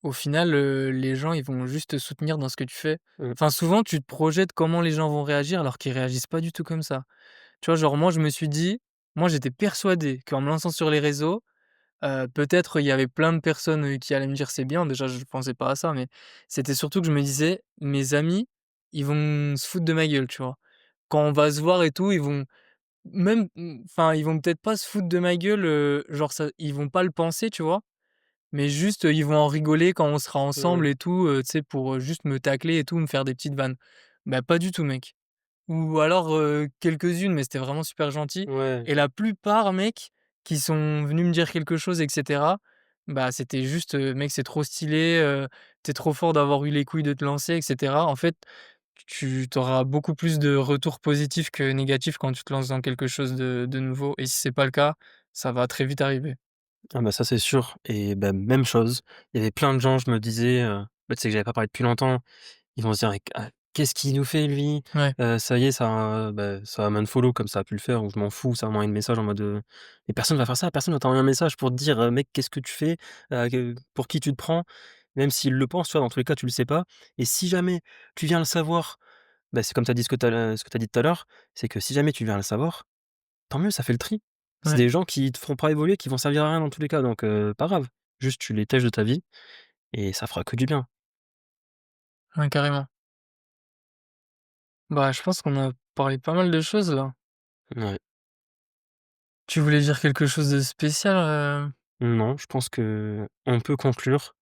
au final, les gens, ils vont juste te soutenir dans ce que tu fais. Mmh. Enfin, souvent, tu te projettes comment les gens vont réagir alors qu'ils réagissent pas du tout comme ça. Tu vois, genre moi, je me suis dit, moi, j'étais persuadé qu'en me lançant sur les réseaux, peut-être il y avait plein de personnes, qui allaient me dire: «C'est bien». Déjà, je pensais pas à ça, mais c'était surtout que je me disais: «Mes amis, ils vont se foutre de ma gueule», tu vois? Quand on va se voir et tout, ils vont même, enfin, ils vont peut-être pas se foutre de ma gueule, genre ça ils vont pas le penser, tu vois? Mais juste, ils vont en rigoler quand on sera ensemble Mmh. et tout, tu sais, pour, juste me tacler et tout, me faire des petites vannes. Bah, pas du tout, mec. Ou alors, quelques-unes, mais c'était vraiment super gentil, Ouais. et la plupart, mec, qui sont venus me dire quelque chose et cetera, bah, c'était juste, «Mec, c'est trop stylé, tu trop fort d'avoir eu les couilles de te lancer» et cetera. En fait, tu auras beaucoup plus de retours positifs que négatifs quand tu te lances dans quelque chose de nouveau, et si c'est pas le cas, ça va très vite arriver. Ah bah, ça, c'est sûr et bah, même chose. Il y avait plein de gens, je me disais, tu sais que j'avais pas parlé depuis longtemps. Ils vont se dire: «Ah, qu'est-ce qu'il nous fait lui? Ouais, Ça y est, ça va m'unfollow comme ça a pu le faire ou je m'en fous, ça m'envoie un message en mode, mais personne va faire ça, personne va t'envoyer un message pour te dire: «Mec, qu'est-ce que tu fais? Que pour qui tu te prends?» Même s'ils le pensent, tu vois? Dans tous les cas, tu le sais pas et si jamais tu viens le savoir, bah, c'est comme tu as dit ce que tu as dit tout à l'heure, c'est que si jamais tu viens le savoir, tant mieux, ça fait le tri. C'est Ouais, des gens qui te feront pas évoluer, qui vont servir à rien dans tous les cas, donc pas grave. Juste tu les tèches de ta vie et ça fera que du bien. ouais, carrément. Bah, je pense qu'on a parlé pas mal de choses là. Ouais. Tu voulais dire quelque chose de spécial, Non, je pense qu'on peut conclure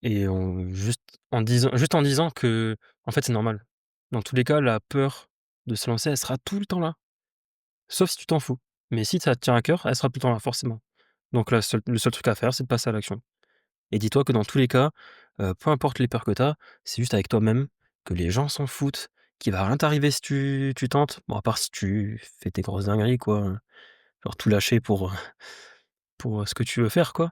et en juste en disant que en fait, c'est normal. Dans tous les cas, la peur de se lancer, elle sera tout le temps là, sauf si tu t'en fous. Mais si ça te tient à cœur, elle sera tout le temps là, forcément. Donc le seul truc à faire, c'est de passer à l'action. Et dis-toi que dans tous les cas, peu importe les peurs que tu as, c'est juste avec toi-même, que les gens s'en foutent, qu'il va rien t'arriver si tu tentes. Bon, à part si tu fais tes grosses dingueries quoi, genre tout lâcher pour, ce que tu veux faire quoi.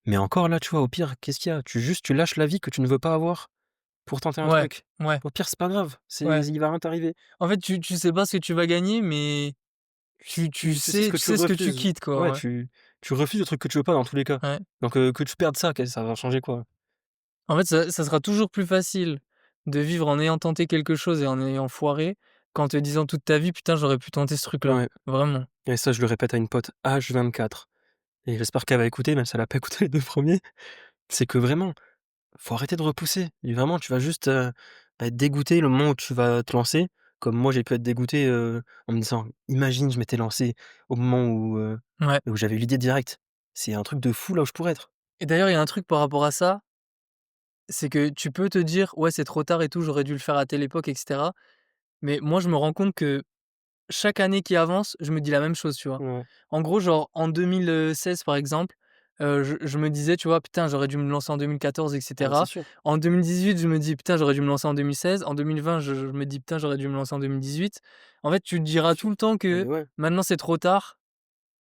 Mais encore là, tu vois, au pire, qu'est-ce qu'il y a? Tu lâches la vie que tu ne veux pas avoir pour tenter un ouais, truc. ouais, Au pire, c'est pas grave, ouais. il va rien t'arriver. En fait, tu sais pas ce que tu vas gagner, mais Tu sais ce que tu tu sais ce que tu refuses. quittes, quoi, Ouais, ouais. tu refuses le truc que tu veux pas dans tous les cas. Ouais. Donc que tu perdes ça, ça va changer quoi? En fait, ça sera toujours plus facile de vivre en ayant tenté quelque chose et en ayant foiré, qu'en te disant toute ta vie: «Putain, j'aurais pu tenter ce truc-là». Ouais, Vraiment. et ça, je le répète à une pote H24 et j'espère qu'elle va écouter, même si elle a pas écouté les 2 premiers. C'est que vraiment, faut arrêter de repousser et vraiment, tu vas juste, être dégoûté le moment où tu vas te lancer, comme moi j'ai pu être dégoûté, en me disant: «Imagine, je m'étais lancé au moment Ouais. où j'avais eu l'idée directe». C'est un truc de fou là où je pourrais être. Et d'ailleurs, il y a un truc par rapport à ça, c'est que tu peux te dire: «Ouais, c'est trop tard et tout, j'aurais dû le faire à telle époque» et cetera. Mais moi, je me rends compte que chaque année qui avance, je me dis la même chose, tu vois? Ouais, En gros, genre en 2016 par exemple, je me disais, tu vois: «Putain, j'aurais dû me lancer en 2014 et ah bah, c'est cetera». sûr. En 2018, je me dis: «Putain, j'aurais dû me lancer en 2016». En 2020, je me dis: «Putain, j'aurais dû me lancer en 2018». En fait, tu te diras Tu tout le temps Mais que ouais, maintenant c'est trop tard,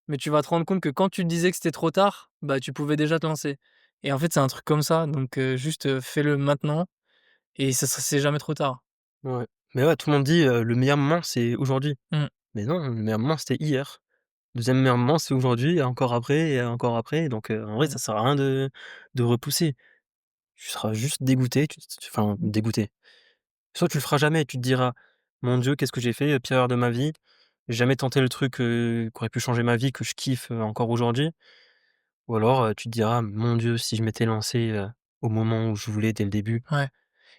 mais tu vas te rendre compte que quand tu te disais que c'était trop tard, bah, tu pouvais déjà te lancer et en fait, c'est un truc comme ça, donc juste, fais-le maintenant et c'est jamais trop tard. ouais. Mais ouais, tout le monde dit, «Le meilleur moment, c'est aujourd'hui». Mmh, Mais non, le meilleur moment, c'était hier. Deuxième meilleur moment, c'est aujourd'hui et encore après, donc en vrai, mmh, ça sert à rien de repousser. Tu seras juste dégoûté, enfin dégoûté. Soit tu le feras jamais et tu te diras: «Mon Dieu, qu'est-ce que j'ai fait? Pire erreur de ma vie. J'ai jamais tenté le truc, qui aurait pu changer ma vie, que je kiffe, encore aujourd'hui». Ou alors, tu te diras: «Mon Dieu, si je m'étais lancé, au moment où je voulais dès le début». ouais.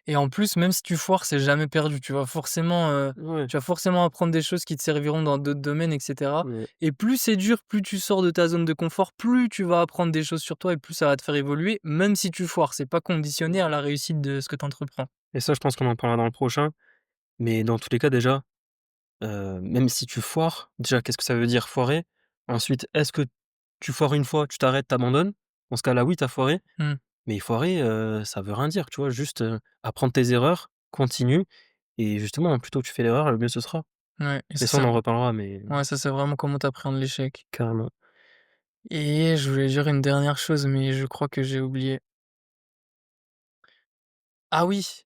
Et en plus, même si tu foires, c'est jamais perdu. Ouais, Tu vas forcément apprendre des choses qui te serviront dans d'autres domaines et cetera ouais, et plus c'est dur, plus tu sors de ta zone de confort, plus tu vas apprendre des choses sur toi et plus ça va te faire évoluer, même si tu foires. C'est pas conditionné à la réussite de ce que tu entreprends. et ça, je pense qu'on en parlera dans le prochain, mais dans tous les cas, déjà, même si tu foires, déjà, qu'est-ce que ça veut dire foirer? Ensuite, est-ce que tu foires une fois, tu t'arrêtes, tu abandonnes? Dans ce cas-là, oui, tu as foiré, Mmh. mais foirer, ça veut rien dire, tu vois? Juste, apprendre tes erreurs, continue et justement, plus tôt tu fais l'erreur, le mieux ce sera. Ouais et Mais ça ça, on c'est en reparlera, mais ouais, ça c'est vraiment comment tu appréhendes l'échec carrément. et je voulais dire une dernière chose, mais je crois que j'ai oublié. Ah oui!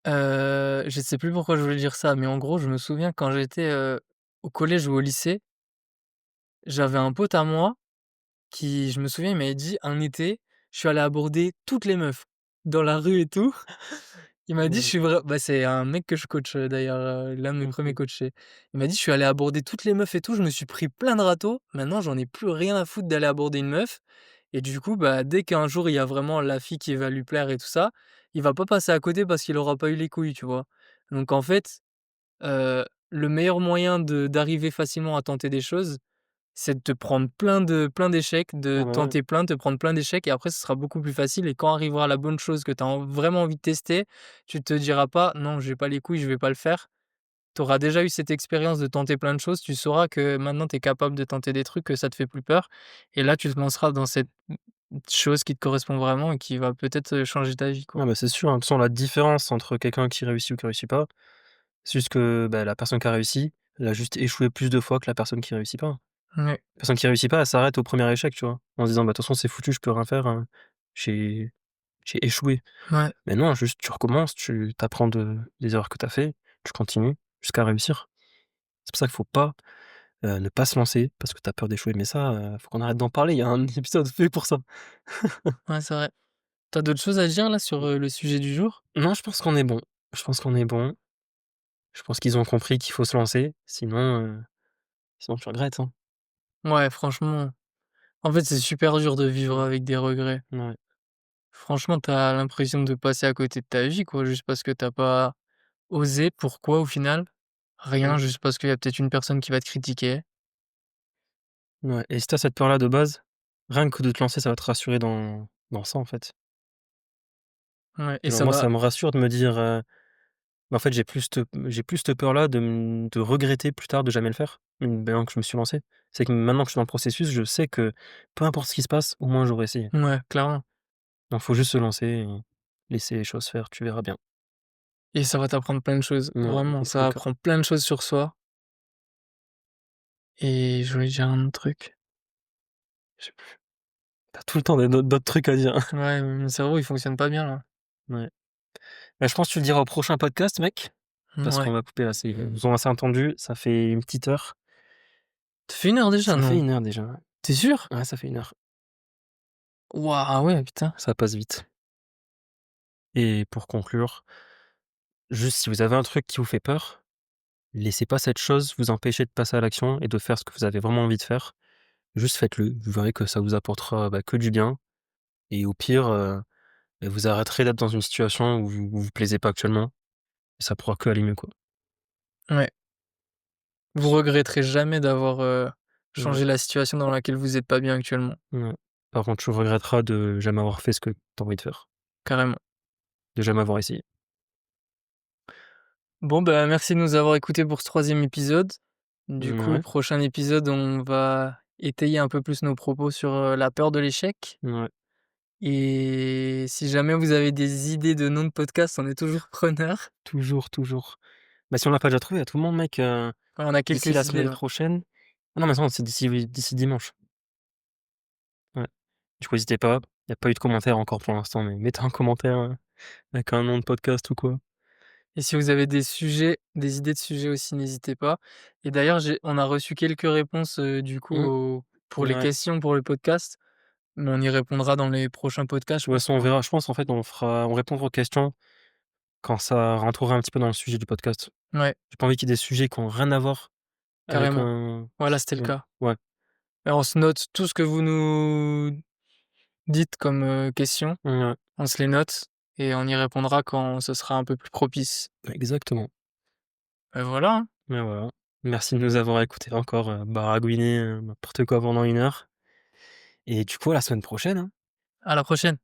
Je sais plus pourquoi je voulais dire ça, mais en gros, je me souviens quand j'étais, au collège ou au lycée, j'avais un pote à moi qui, je me souviens, il m'avait dit un été, je suis allé aborder toutes les meufs dans la rue et tout. Il m'a dit: «Je Ouais, suis vrai» bah, c'est un mec que je coach, d'ailleurs, l'un de mes premiers OK. coachés. Il m'a dit: «Je suis allé aborder toutes les meufs et tout, je me suis pris plein de râteaux. Maintenant, j'en ai plus rien à foutre d'aller aborder une meuf et du coup, bah, dès qu'un jour il y a vraiment la fille qui va lui plaire et tout ça, il va pas passer à côté parce qu'il aura pas eu les couilles», tu vois? Donc en fait, le meilleur moyen d'arriver facilement à tenter des choses, c'est de te prendre plein d'échecs, de Ah bah, ouais. tenter plein, de te prendre plein d'échecs et après ce sera beaucoup plus facile et quand arrivera la bonne chose que tu as vraiment envie de tester, tu te diras pas: «Non, j'ai pas les couilles, je vais pas le faire». Tu auras déjà eu cette expérience de tenter plein de choses, tu sauras que maintenant tu es capable de tenter des trucs, que ça te fait plus peur et là tu te lanceras dans cette chose qui te correspond vraiment et qui va peut-être, changer ta vie, Ah quoi. bah, c'est sûr, hein. De toute façon, la différence entre quelqu'un qui réussit ou qui réussit pas, c'est juste que, bah, la personne qui a réussi, elle a juste échoué plus de fois que la personne qui réussit pas. Ouais, La personne qui réussit pas, elle s'arrête au premier échec, tu vois? En se disant: «Bah, de toute façon, c'est foutu, je peux rien faire, j'ai j'ai échoué». ouais, Mais non, juste tu recommences, tu apprends des erreurs que tu as fait, tu continues jusqu'à réussir. C'est pour ça qu'il faut pas, ne pas se lancer parce que tu as peur d'échouer. Mais ça, faut qu'on arrête d'en parler, il y a un épisode fait pour ça. ouais, c'est vrai. Tu as d'autres choses à dire là sur, le sujet du jour? Non, je pense qu'on est bon. Je pense qu'on est bon. Je pense qu'ils ont compris qu'il faut se lancer, sinon, sinon tu regrettes, hein. Ouais, franchement, en fait, c'est super dur de vivre Mmh. avec des regrets. Ouais, Franchement, t'as l'impression de passer à côté de ta vie, quoi, juste parce que t'as pas osé. Pourquoi au final? Rien, mmh, juste parce qu'il y a peut-être une personne qui va te critiquer. ouais et si tu cette peur-là de base, rien que de te lancer, ça va te rassurer dans ça, en fait. Ouais et Genre ça moi, va ça me rassure de me dire, bah, en fait, j'ai plus cette peur-là de regretter plus tard de jamais le faire, maintenant que je me suis lancé. C'est que maintenant que je suis dans le processus, je sais que peu importe ce qui se passe, au moins j'aurai essayé. ouais, clairement Donc faut juste se lancer et laisser les choses faire, tu verras bien. et ça va t'apprendre plein de choses. Ouais Vraiment, et c'est le ça cas. apprend plein de choses sur soi et je voulais dire un autre truc. Je sais plus. Tu tout le temps d'autres trucs à dire. Ouais, mon cerveau, il fonctionne pas bien là. Ouais. Bah, je pense que tu le diras au prochain podcast, mec, parce qu'on Ouais. va couper là, c'est ils ont assez entendu, ça fait une petite heure. Ça fait 1 heure déjà, Ça fait non? 1 heure déjà, ouais. Tu es sûr? Ouais, ça fait 1 heure. Waouh, ah ouais, putain. Ça passe vite et pour conclure, juste si vous avez un truc qui vous fait peur, laissez pas cette chose vous empêcher de passer à l'action et de faire ce que vous avez vraiment envie de faire. Juste faites-le, vous verrez que ça vous apportera, bah, que du bien et au pire, bah, vous arrêterez d'être dans une situation où vous plaisez pas actuellement et ça pourra que aller mieux, quoi. Ouais. Vous regretterez jamais d'avoir, Ouais, changé la situation dans laquelle vous êtes pas bien actuellement, ouais. Par contre, tu regretteras de jamais avoir fait ce que tu as envie de faire, carrément. de jamais avoir essayé. Bon, bah, merci de nous avoir écoutés pour ce 3e épisode. Du coup, Ouais, prochain épisode, on va étayer un peu plus nos propos sur, la peur de l'échec ouais, et si jamais vous avez des idées de noms de podcast, on est toujours preneur. toujours, toujours. Bah, si on l'a pas déjà trouvé, à tout le monde, mec, Ouais, on a d'ici la quelques idées semaine là. prochaine ah non, mais attends, c'est d'ici dimanche. Ouais. Du coup, n'hésitez pas. Il y a pas eu de commentaires encore pour l'instant, mais mettez un commentaire, avec un nom de podcast ou quoi. Et si vous avez des sujets, des idées de sujets aussi, n'hésitez pas. Et d'ailleurs, on a reçu quelques réponses, du coup, Mmh, pour les ouais. questions pour le podcast, mais on y répondra dans les prochains podcasts, De je toute pense façon, on qu'on verra. Je pense, en fait, on répondra aux questions quand ça rentrera un petit peu dans le sujet du podcast. ouais, J'ai pas envie qu'il y ait des sujets qui ont rien à voir avec carrément. un Voilà, c'était le ouais, cas. ouais, Et on se note tout ce que vous nous dites comme, questions, ouais, on se les note et on y répondra quand ce sera un peu plus propice. exactement. Et voilà, hein. Ouais, voilà. Merci de nous avoir écoutés encore, baragouiner, n'importe quoi pendant 1 heure et du coup, à la semaine prochaine, hein. À la prochaine.